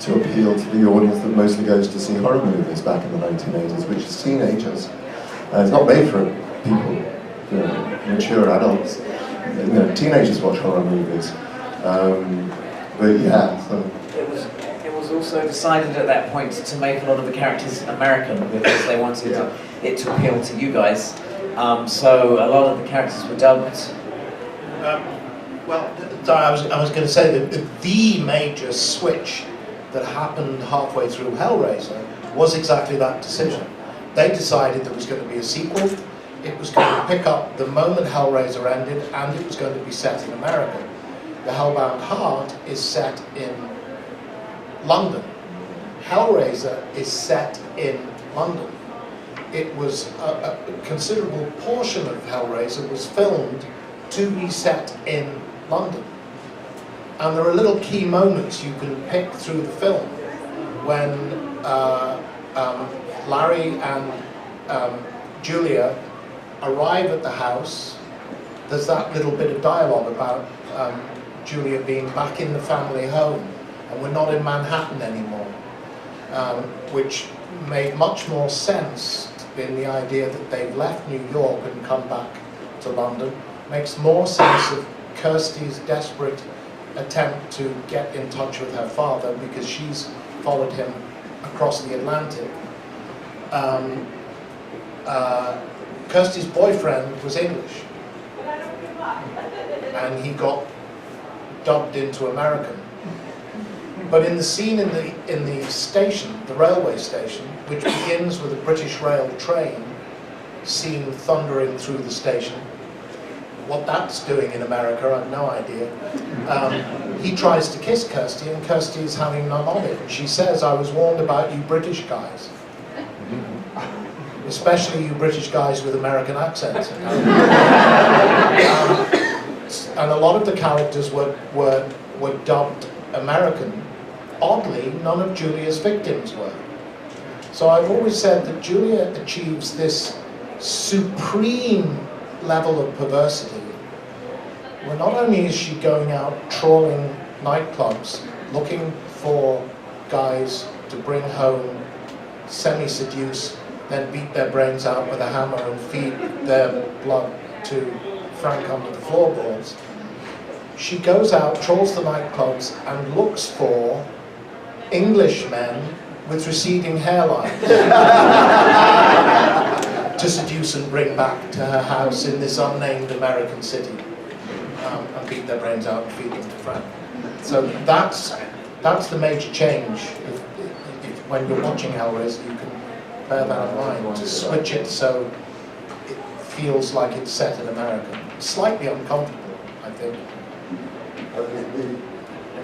Speaker 2: to appeal to the audience that mostly goes to see horror movies back in the 1980s, which is teenagers. It's not made for people, you know, mature adults. You know, teenagers watch horror movies. But yeah, so.
Speaker 3: It was also decided at that point to make a lot of the characters American because they wanted it to appeal to you guys. So a lot of the characters were dubbed.
Speaker 4: Sorry, I was going to say that the major switch that happened halfway through Hellraiser was exactly that decision. They decided there was going to be a sequel. It was going to pick up the moment Hellraiser ended, and it was going to be set in America. The Hellbound Heart is set in London. Hellraiser is set in London. It was a considerable portion of Hellraiser was filmed to be set in London. And there are little key moments you can pick through the film when Larry and Julia arrive at the house. There's that little bit of dialogue about Julia being back in the family home, and we're not in Manhattan anymore, which made much more sense in the idea that they've left New York and come back to London. Makes more sense of Kirsty's desperate attempt to get in touch with her father because she's followed him across the Atlantic. Kirsty's boyfriend was English, and he got dubbed into American. But in the scene in the station, the railway station, which begins with a British Rail train seen thundering through the station, what that's doing in America, I have no idea. He tries to kiss Kirsty, and Kirsty is having none of it. And she says, "I was warned about you British guys. Especially you British guys with American accents." And a lot of the characters were dubbed American. Oddly, none of Julia's victims were. So I've always said that Julia achieves this supreme level of perversity, where not only is she going out trawling nightclubs, looking for guys to bring home, semi-seduce, then beat their brains out with a hammer and feed their blood to Frank under the floorboards. She goes out, trawls the nightclubs, and looks for Englishmen with receding hairlines to seduce and bring back to her house in this unnamed American city, and beat their brains out and feed them to Frank. So that's the major change. If when you're watching Hellraiser, you can bear that in mind, to switch it so it feels like it's set in America. Slightly uncomfortable, I think.
Speaker 3: I was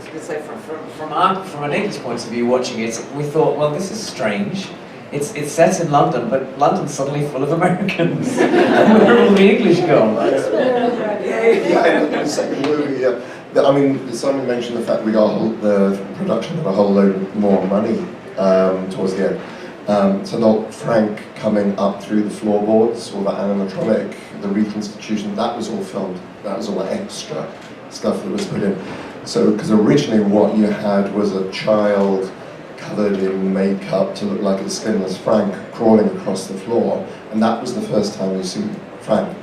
Speaker 3: going to say, from an English point of view, watching it, we thought, well, this is strange. It's set in London, but London's suddenly full of Americans. And where are all the English gone?
Speaker 2: Yeah, in the second movie, yeah. I mean, Simon mentioned the fact we got the production of a whole load more money towards the end. So not Frank coming up through the floorboards, all that animatronic, the reconstitution, that was all filmed. That was all extra stuff that was put in. So, because originally what you had was a child covered in makeup to look like a skinless Frank crawling across the floor, and that was the first time you see Frank.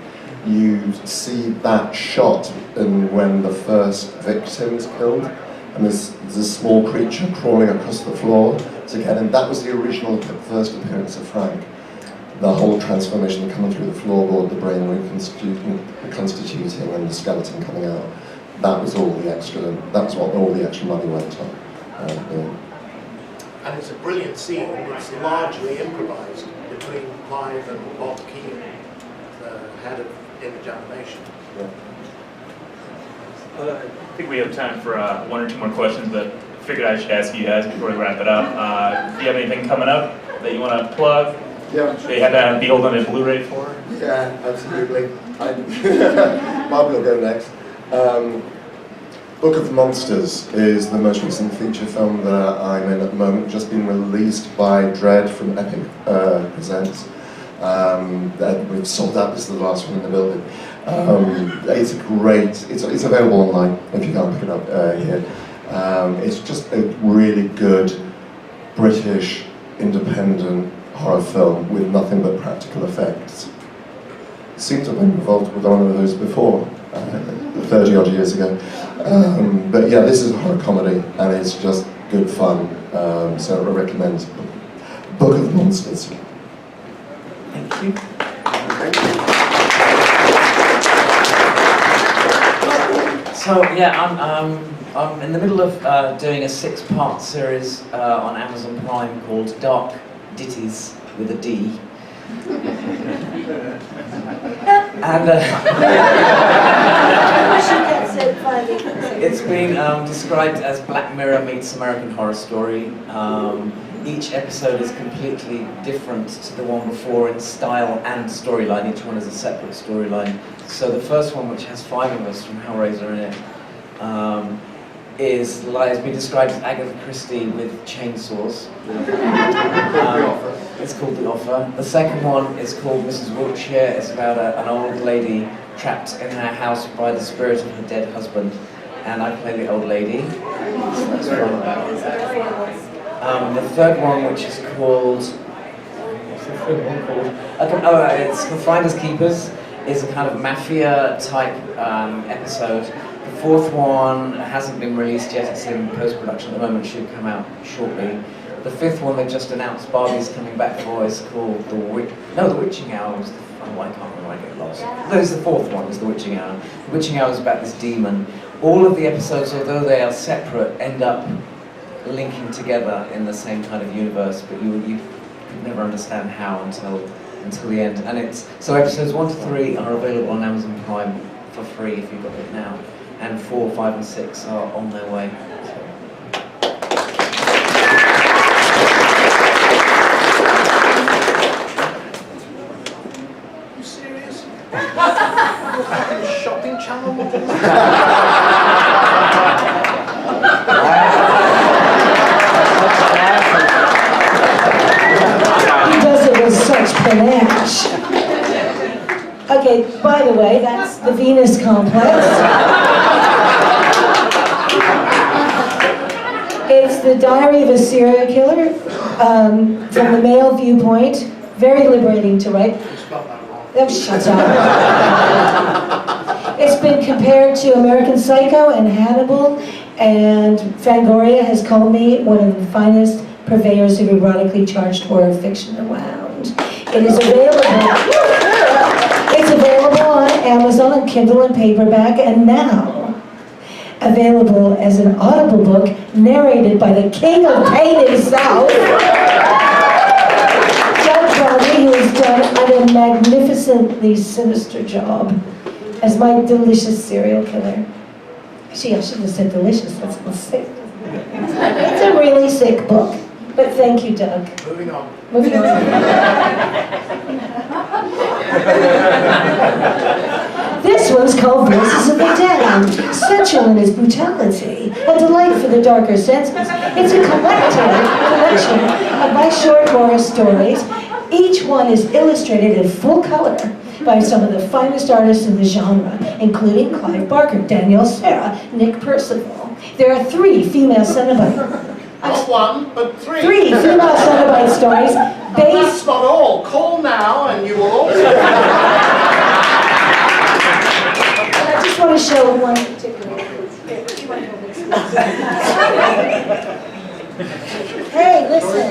Speaker 2: You see that shot and when the first victim is killed, and there's a small creature crawling across the floor to get him. That was the original first appearance of Frank. The whole transformation coming through the floorboard, the brain reconstituting, and the skeleton coming out. That was all the extra. That was what all the extra money went on.
Speaker 4: And it's a brilliant scene. It's largely improvised between Clive and Bob Keane, the head of image animation.
Speaker 2: Yeah.
Speaker 1: I think we have time for one or two more questions, but I figured I should ask you guys before we wrap it up. Do you have anything coming up? that you want to plug?
Speaker 2: Yeah.
Speaker 1: They had that Behold on a Blu-ray for?
Speaker 2: Yeah, absolutely. Bob will go next. Book of Monsters is the most recent feature film that I'm in at the moment, just been released by Dread from Epic Presents. We've sold out, this is the last one in the building. It's great, it's available online if you can't pick it up here. It's just a really good British independent horror film with nothing but practical effects. Seems I've been involved with one of those before, 30 odd years ago. But yeah, this is a horror comedy and it's just good fun. So I recommend Book of Monsters.
Speaker 3: Thank you. So yeah, I'm in the middle of doing a 6-part series on Amazon Prime called Dark Ditties with a D. And it's been described as Black Mirror meets American Horror Story. Each episode is completely different to the one before in style and storyline. Each one is a separate storyline. So the first one, which has 5 of us from Hellraiser in it, has been described as Agatha Christie with chainsaws. It's called The Offer. The second one is called Mrs. Wiltshire. It's about an old lady trapped in her house by the spirit of her dead husband. And I play the old lady. So that's fun. The third one, which is called... What's the third one called? It's called Finders Keepers. Is a kind of mafia-type episode. The fourth one hasn't been released yet, it's in post-production at the moment, should come out shortly. The fifth one they just announced Barbie's coming back for is called The Witching Hour was the... Oh, I can't remember, I get lost. No, it's the fourth one, is The Witching Hour. The Witching Hour is about this demon. All of the episodes, although they are separate, end up linking together in the same kind of universe, but you could never understand how until the end. And so episodes 1 to 3 are available on Amazon Prime for free if you've got it now, and 4, 5, and 6 are on their way.
Speaker 4: Are you serious? Shopping channel?
Speaker 5: He does it with such panache. Okay, by the way, that's the Venus Complex. It's the diary of a serial killer from the male viewpoint. Very liberating to write. Oh, shut up. It's been compared to American Psycho and Hannibal, and Fangoria has called me one of the finest purveyors of erotically charged horror fiction around. It is available. It's available on Amazon and Kindle and paperback, and now available as an Audible book narrated by the king of pain himself, Doug Bradley, who has done a magnificently sinister job as my delicious serial killer. Actually, I shouldn't have said delicious, that's not sick. It's a really sick book. But thank you, Doug.
Speaker 4: Moving on.
Speaker 5: Moving on. This one's called Voices of the Damned. Sensual in its brutality, a delight for the darker senses. It's a collection of my short horror stories. Each one is illustrated in full color by some of the finest artists in the genre, including Clive Barker, Danielle Serra, Nick Percival. There are 3 female Cenobites.
Speaker 4: Not one, but 3.
Speaker 5: 3 female Cenobite stories based...
Speaker 4: That's not all. Call now and you will also...
Speaker 5: I just want to show one particular. Hey, listen.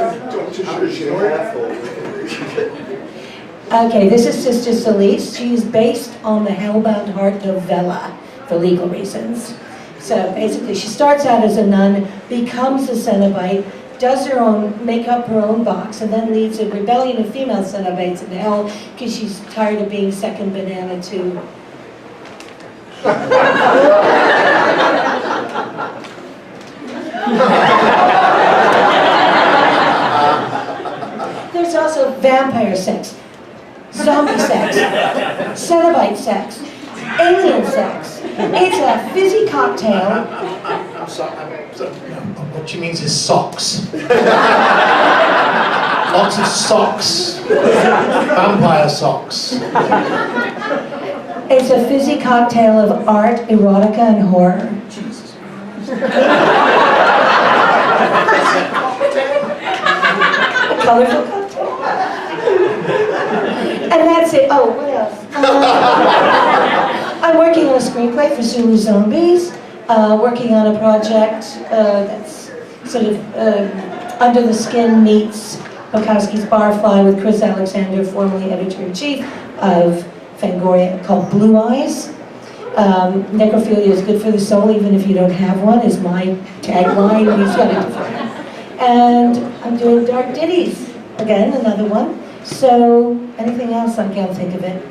Speaker 5: Okay, this is Sister Celeste. She's based on the Hellbound Heart novella for legal reasons. So basically, she starts out as a nun, becomes a Cenobite, does her own, make up her own box, and then leads a rebellion of female Cenobites in hell because she's tired of being second banana to... vampire sex, zombie sex, cenobite sex, alien sex. It's a fizzy cocktail.
Speaker 4: I'm sorry, what she means is socks. Lots of socks. Vampire socks.
Speaker 5: It's a fizzy cocktail of art, erotica, and horror. A colorful cocktail. And that's it. Oh, what else? I'm working on a screenplay for Zulu Zombies. Working on a project that's sort of Under the Skin meets Bukowski's Barfly with Chris Alexander, formerly editor-in-chief of Fangoria, called Blue Eyes. Necrophilia is good for the soul, even if you don't have one, is my tagline. He's got it. And I'm doing Dark Ditties, again, another one. So, anything else? I can't think of it.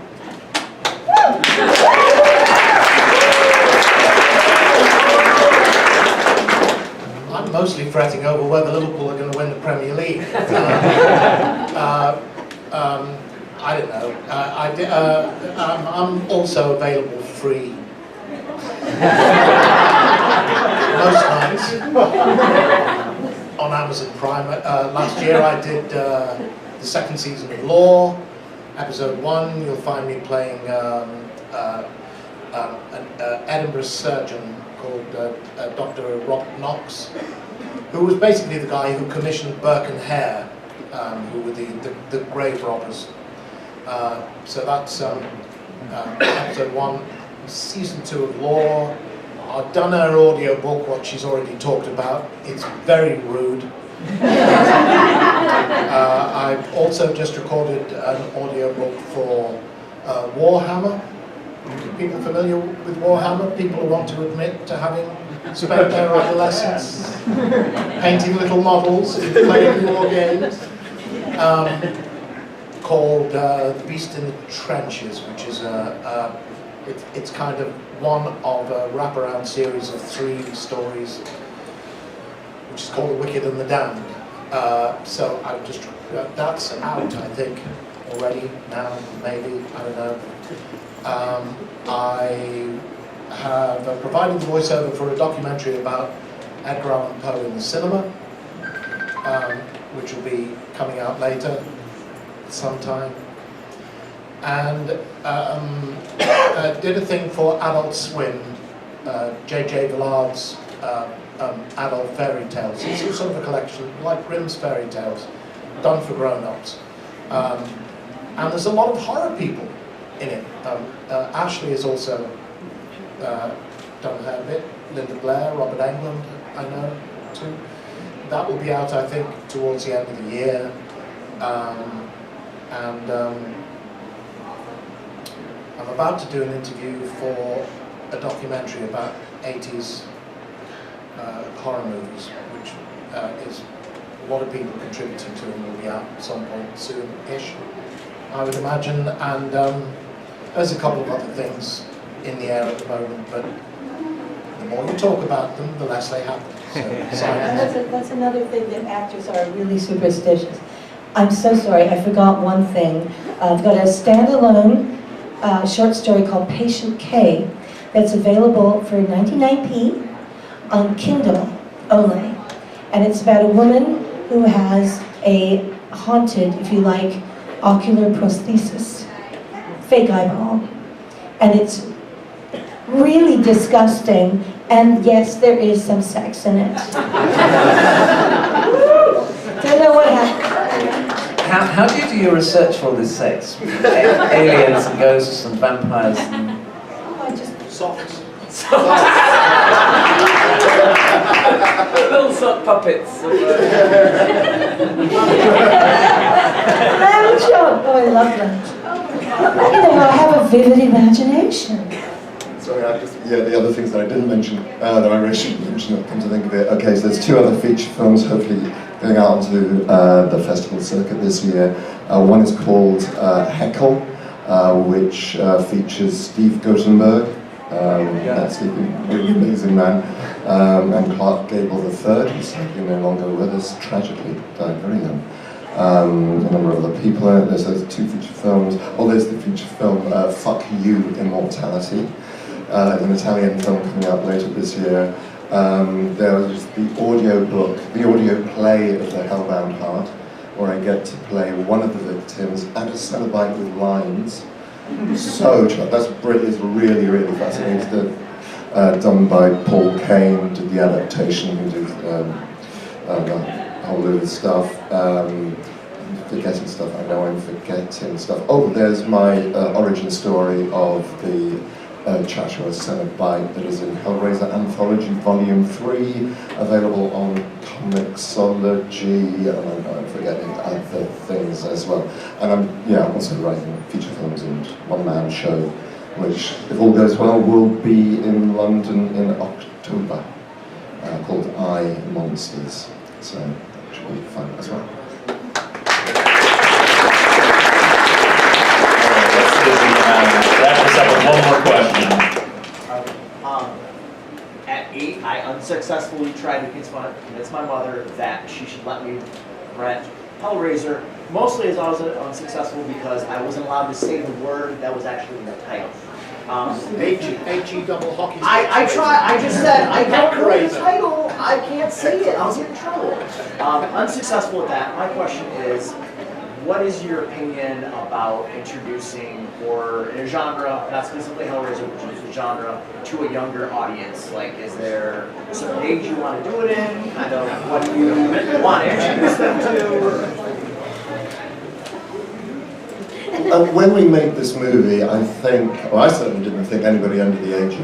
Speaker 4: I'm mostly fretting over whether Liverpool are going to win the Premier League. I don't know. I'm also available free most nights on Amazon Prime. Last year I did the second season of Law, episode 1. You'll find me playing an Edinburgh surgeon called Dr. Robert Knox, who was basically the guy who commissioned Burke and Hare, who were the grave robbers. So that's episode 1. Season 2 of Law. I've done her audio book, what she's already talked about. It's very rude. I've also just recorded an audio book for Warhammer. People familiar with Warhammer? People who want to admit to having spent their adolescence painting little models and playing war games. Called The Beast in the Trenches, which is it's kind of one of a wraparound series of 3 stories, which is called The Wicked and the Damned. So I've just that's out, I think, already now, maybe, I don't know. I have provided the voiceover for a documentary about Edgar Allan Poe in the cinema, which will be coming out later sometime. And did a thing for Adult Swim, J.J. Villard's adult fairy tales. It's sort of a collection, like Grimm's fairy tales, done for grown-ups. And there's a lot of horror people in it. Ashley has also done her bit. Linda Blair, Robert Englund, I know, too. That will be out, I think, towards the end of the year. I'm about to do an interview for a documentary about 80s horror movies, which is a lot of people contributing to and will be out at some point soon-ish, I would imagine. And there's a couple of other things in the air at the moment, but the more you talk about them, the less they happen. So,
Speaker 5: that's another thing that actors are really superstitious. I'm so sorry, I forgot one thing. I've got a standalone short story called Patient K that's available for 99p on Kindle only. And it's about a woman who has a haunted, if you like, ocular prosthesis, fake eyeball. And it's really disgusting, and yes, there is some sex in it. Don't know what happened.
Speaker 3: How do you do your research for all this sex? Aliens and ghosts and vampires and...
Speaker 5: Oh, I just...
Speaker 4: socks.
Speaker 6: Little sock puppets.
Speaker 5: Lamb chop! Oh, I love that. You know, I have a vivid imagination.
Speaker 2: Sorry, the other things that I didn't mention, that I really should mention, come to think of it. Okay, so there's 2 other feature films, hopefully going out onto the festival circuit this year. One is called Heckle, which features Steve Guttenberg, that's a really amazing man, and Clark Gable III, who's sadly no longer with us, tragically died very young. a number of other people in it. There's 2 feature films. Oh, there's the feature film Fuck You, Immortality, an Italian film coming out later this year. There's the audio book, the audio play of The Hellbound Heart, where I get to play one of the victims and a cenobite with lines. So that's brilliant. It's really, really fascinating. Done by Paul Kane, did the adaptation, who did a whole load of stuff. Forgetting stuff, I know I'm forgetting stuff. Oh, there's my origin story of the Chachua Cenobite that is in Hellraiser Anthology Volume 3, available on Comixology, and I'm forgetting other things as well. And I'm also writing feature films and one-man show, which, if all goes well, will be in London in October, called I, Monsters. So that should be fun as well.
Speaker 1: Wrap this up with one more question.
Speaker 10: At 8, I unsuccessfully tried to convince my mother that she should let me rent Hellraiser, mostly as I was unsuccessful because I wasn't allowed to say the word that was actually in the title.
Speaker 4: H-E double hockey.
Speaker 10: I just said, I don't know the title, I can't say it, I'll get in trouble. Unsuccessful at that. My question is, what is your opinion about introducing horror in a genre, not specifically Hellraiser, which is a genre, to a younger audience? Like, is there a certain age you want to do it in? Kind of, what do you want to introduce them to?
Speaker 2: When we made this movie, I certainly didn't think anybody under the age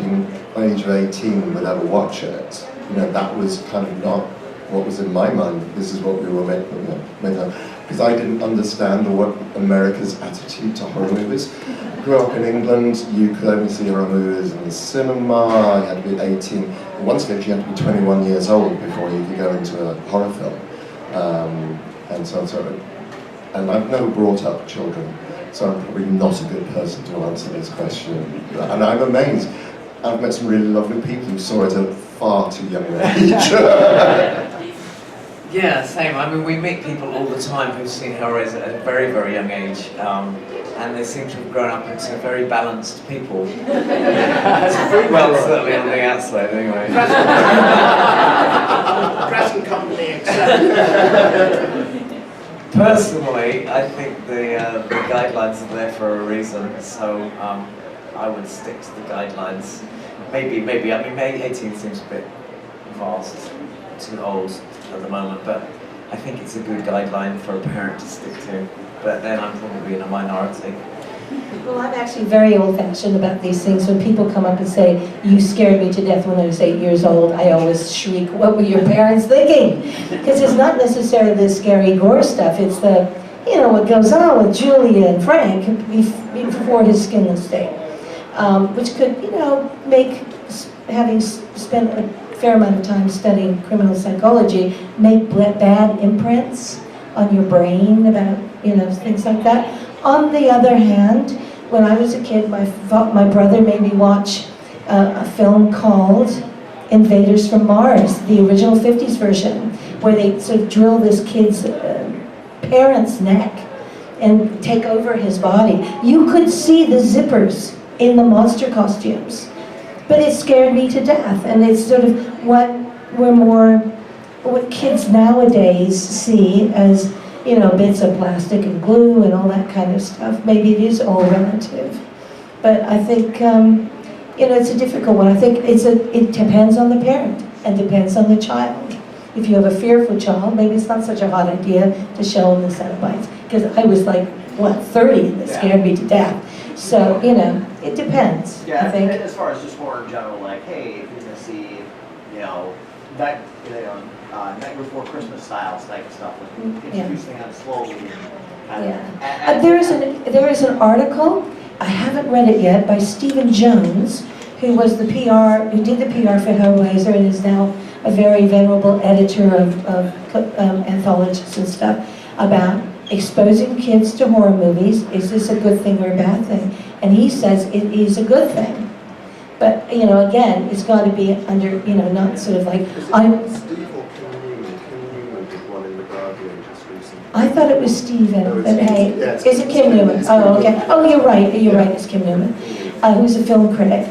Speaker 2: of 18 would ever watch it. That was kind of not what was in my mind. This is what we were making because I didn't understand what America's attitude to horror movies. I grew up in England, you could only see horror movies in the cinema, you had to be 18. At one stage you had to be 21 years old before you could go into a horror film. And so on, and I've never brought up children, so I'm probably not a good person to answer this question. And I'm amazed. I've met some really lovely people who saw it at a far too young age.
Speaker 3: Yeah, same. I mean, we meet people all the time who've seen Hellraiser at a very, very young age, and they seem to have grown up into very balanced people. Well, certainly on the outside, anyway.
Speaker 4: Present company accepted.
Speaker 3: Personally, I think the guidelines are there for a reason, so I would stick to the guidelines. Maybe. I mean, 18 seems a bit vast, too old at the moment, but I think it's a good guideline for a parent to stick to. But then I'm probably in a minority.
Speaker 5: Well, I'm actually very old-fashioned about these things. When people come up and say, "You scared me to death when I was 8 years old," I always shriek, "What were your parents thinking?" Because it's not necessarily the scary gore stuff. It's the, what goes on with Julia and Frank before his skinless state, which could, make having spent a fair amount of time studying criminal psychology, make bad imprints on your brain about, things like that. On the other hand, when I was a kid, my brother made me watch a film called Invaders from Mars, the original 50s version, where they sort of drill this kid's parent's neck and take over his body. You could see the zippers in the monster costumes. But it scared me to death, and it's sort of what kids nowadays see as, bits of plastic and glue and all that kind of stuff. Maybe it is all relative, but I think, it's a difficult one. I think it depends on the parent and depends on the child. If you have a fearful child, maybe it's not such a hot idea to show them the cenobites, because I was like, 30, and it scared me to death. So, it depends,
Speaker 10: Yeah,
Speaker 5: I think.
Speaker 10: as far as just horror in general, like, hey, if you're going to see, Night Before Christmas style type of stuff, like introducing them slowly.
Speaker 5: There is an article, I haven't read it yet, by Stephen Jones, who did the PR for Hellraiser and is now a very venerable editor of anthologies and stuff, about exposing kids to horror movies. Is this a good thing or a bad thing? And he says it is a good thing. But, again, it's got to be under, not sort of like,
Speaker 2: Steve or Can you one in the Guardian just recently.
Speaker 5: I thought it was Stephen,
Speaker 2: No, it's
Speaker 5: but hey,
Speaker 2: Kim. Yeah, it's
Speaker 5: is it Kim Newman?
Speaker 2: It's Kim
Speaker 5: Oh, okay.
Speaker 2: Newman.
Speaker 5: Oh, you're right, it's Kim Newman, who's a film critic.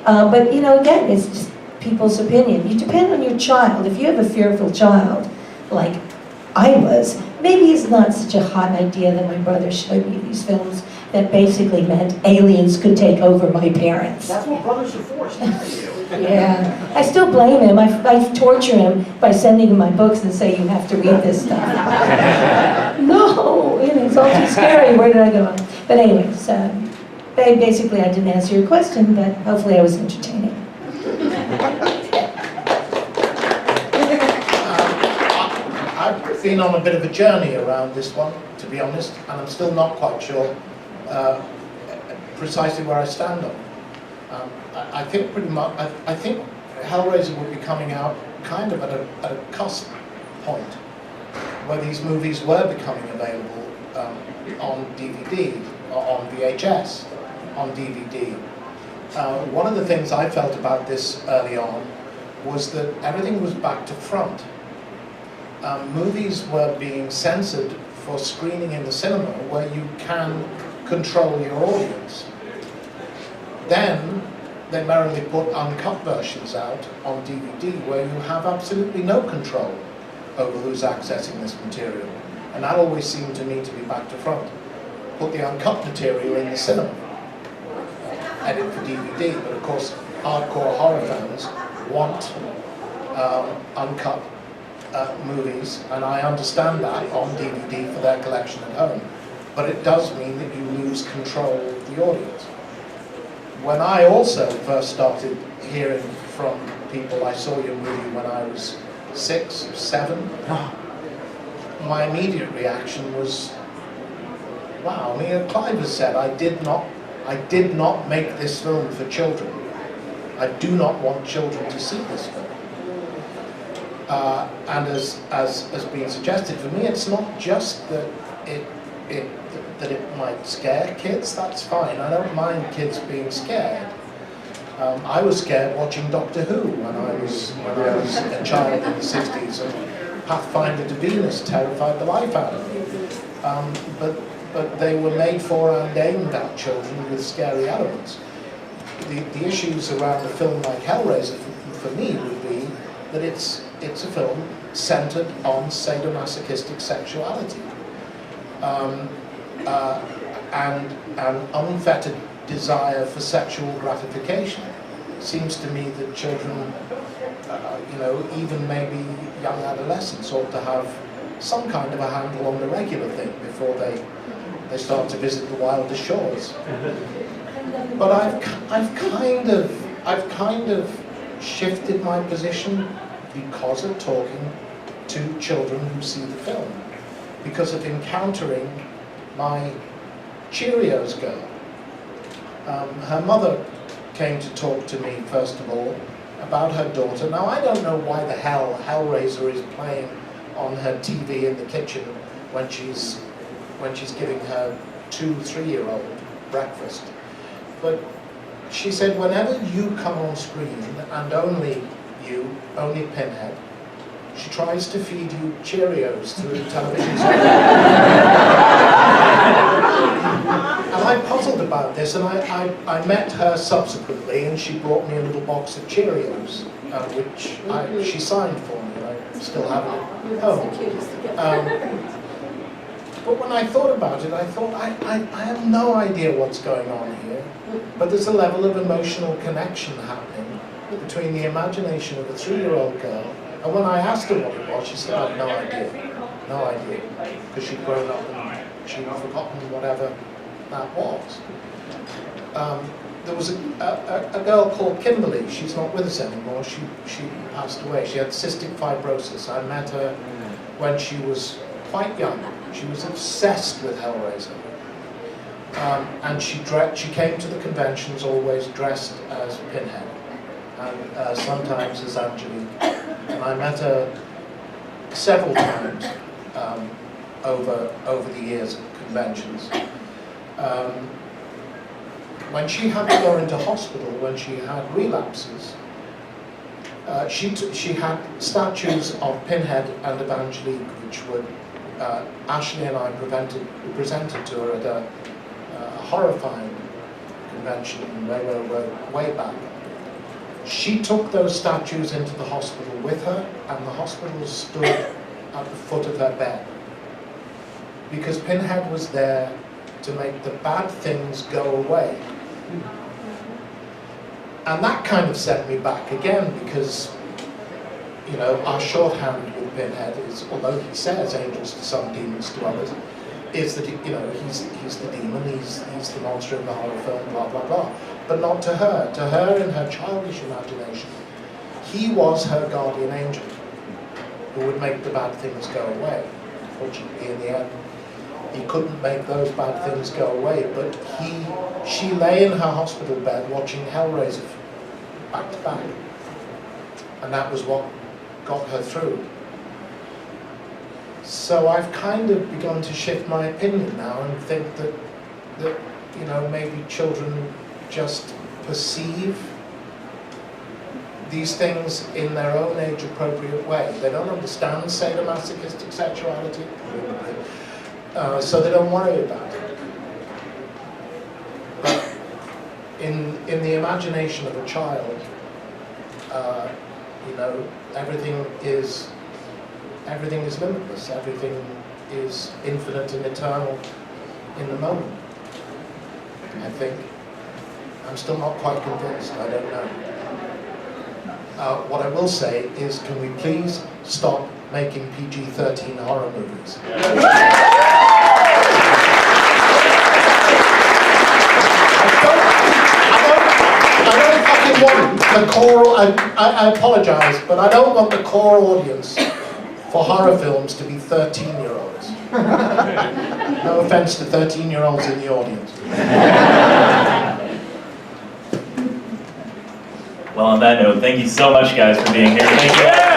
Speaker 5: But, again, it's just people's opinion. You depend on your child. If you have a fearful child, like I was, maybe it's not such a hot idea that my brother showed me these films that basically meant aliens could take over my parents.
Speaker 10: That's what brothers are for, it's not for you.
Speaker 5: Yeah, I still blame him. I torture him by sending him my books and say, you have to read this stuff. No, it's all too scary. Where did I go? But anyways, basically I didn't answer your question, but hopefully I was entertaining.
Speaker 4: I've been on a bit of a journey around this one, to be honest, and I'm still not quite sure precisely where I stand on it. I think pretty much. I think Hellraiser will be coming out kind of at a cusp point where these movies were becoming available on DVD or on VHS, on DVD. One of the things I felt about this early on was that everything was back to front. Movies were being censored for screening in the cinema where you can control your audience. Then they merrily put uncut versions out on DVD where you have absolutely no control over who's accessing this material. And that always seemed to me to be back to front. Put the uncut material in the cinema, edit for DVD, but of course hardcore horror fans want uncut movies, and I understand that on DVD for their collection at home. But it does mean that you lose control of the audience. When I also first started hearing from people, I saw your movie when I was 6, 7. My immediate reaction was, wow. I mean, Clive has said, I did not make this film for children. I do not want children to see this film. And as being suggested, for me, it's not just that it might scare kids. That's fine. I don't mind kids being scared. I was scared watching Doctor Who when I was a child in the 60s, and Pathfinder to Venus terrified the life out of me. But they were made for and aimed at children with scary elements. The issues around a film like Hellraiser for me would be that it's a film centered on sadomasochistic sexuality. And an unfettered desire for sexual gratification. It seems to me that children, even maybe young adolescents, ought to have some kind of a handle on the regular thing before they start to visit the wilder shores. But I've kind of shifted my position because of talking to children who see the film, because of encountering my Cheerios girl. Her mother came to talk to me, first of all, about her daughter. Now, I don't know why the hell Hellraiser is playing on her TV in the kitchen when she's giving her 2-3-year-old breakfast. But she said, whenever you come on screen, and only Pinhead, she tries to feed you Cheerios through the television screen. And I puzzled about this, and I met her subsequently, and she brought me a little box of Cheerios, which she signed for me, and I still have it at home. But when I thought about it, I thought, I have no idea what's going on here, but there's a level of emotional connection happening between the imagination of a 3-year-old girl. And when I asked her what it was, she said, I have no idea, because she'd grown up and she'd forgotten whatever that was. There was a girl called Kimberly. She's not with us anymore. She passed away. She had cystic fibrosis. I met her when she was quite young. She was obsessed with Hellraiser. And she came to the conventions always dressed as Pinhead, and sometimes as Angelique. And I met her several times over the years at conventions. When she had to go into hospital, when she had relapses, She had statues of Pinhead and Evangelique, which were Ashley and I presented to her at a horrifying convention way back. She took those statues into the hospital with her, and the hospital stood at the foot of her bed. Because Pinhead was there to make the bad things go away. And that kind of sent me back again, because, you know, our shorthand with Pinhead is, although he says angels to some, demons to others, is that, you know, he's the demon, he's the monster in the horror film, blah, blah, blah. But not to her. To her, in her childish imagination, he was her guardian angel who would make the bad things go away. Fortunately, in the end, he couldn't make those bad things go away, but she lay in her hospital bed watching Hellraiser back to back. And that was what got her through. So I've kind of begun to shift my opinion now and think that you know, maybe children just perceive these things in their own age-appropriate way. They don't understand sadomasochistic sexuality, so they don't worry about it. But in the imagination of a child, you know, everything is limitless. Everything is infinite and eternal in the moment. I think. I'm still not quite convinced. I don't know. What I will say is, can we please stop making PG-13 horror movies? I don't fucking want the core. I apologise, but I don't want the core audience for horror films to be 13-year-olds. No offence to 13-year-olds in the audience.
Speaker 1: Well, on that note, thank you so much, guys, for being here. Thank you.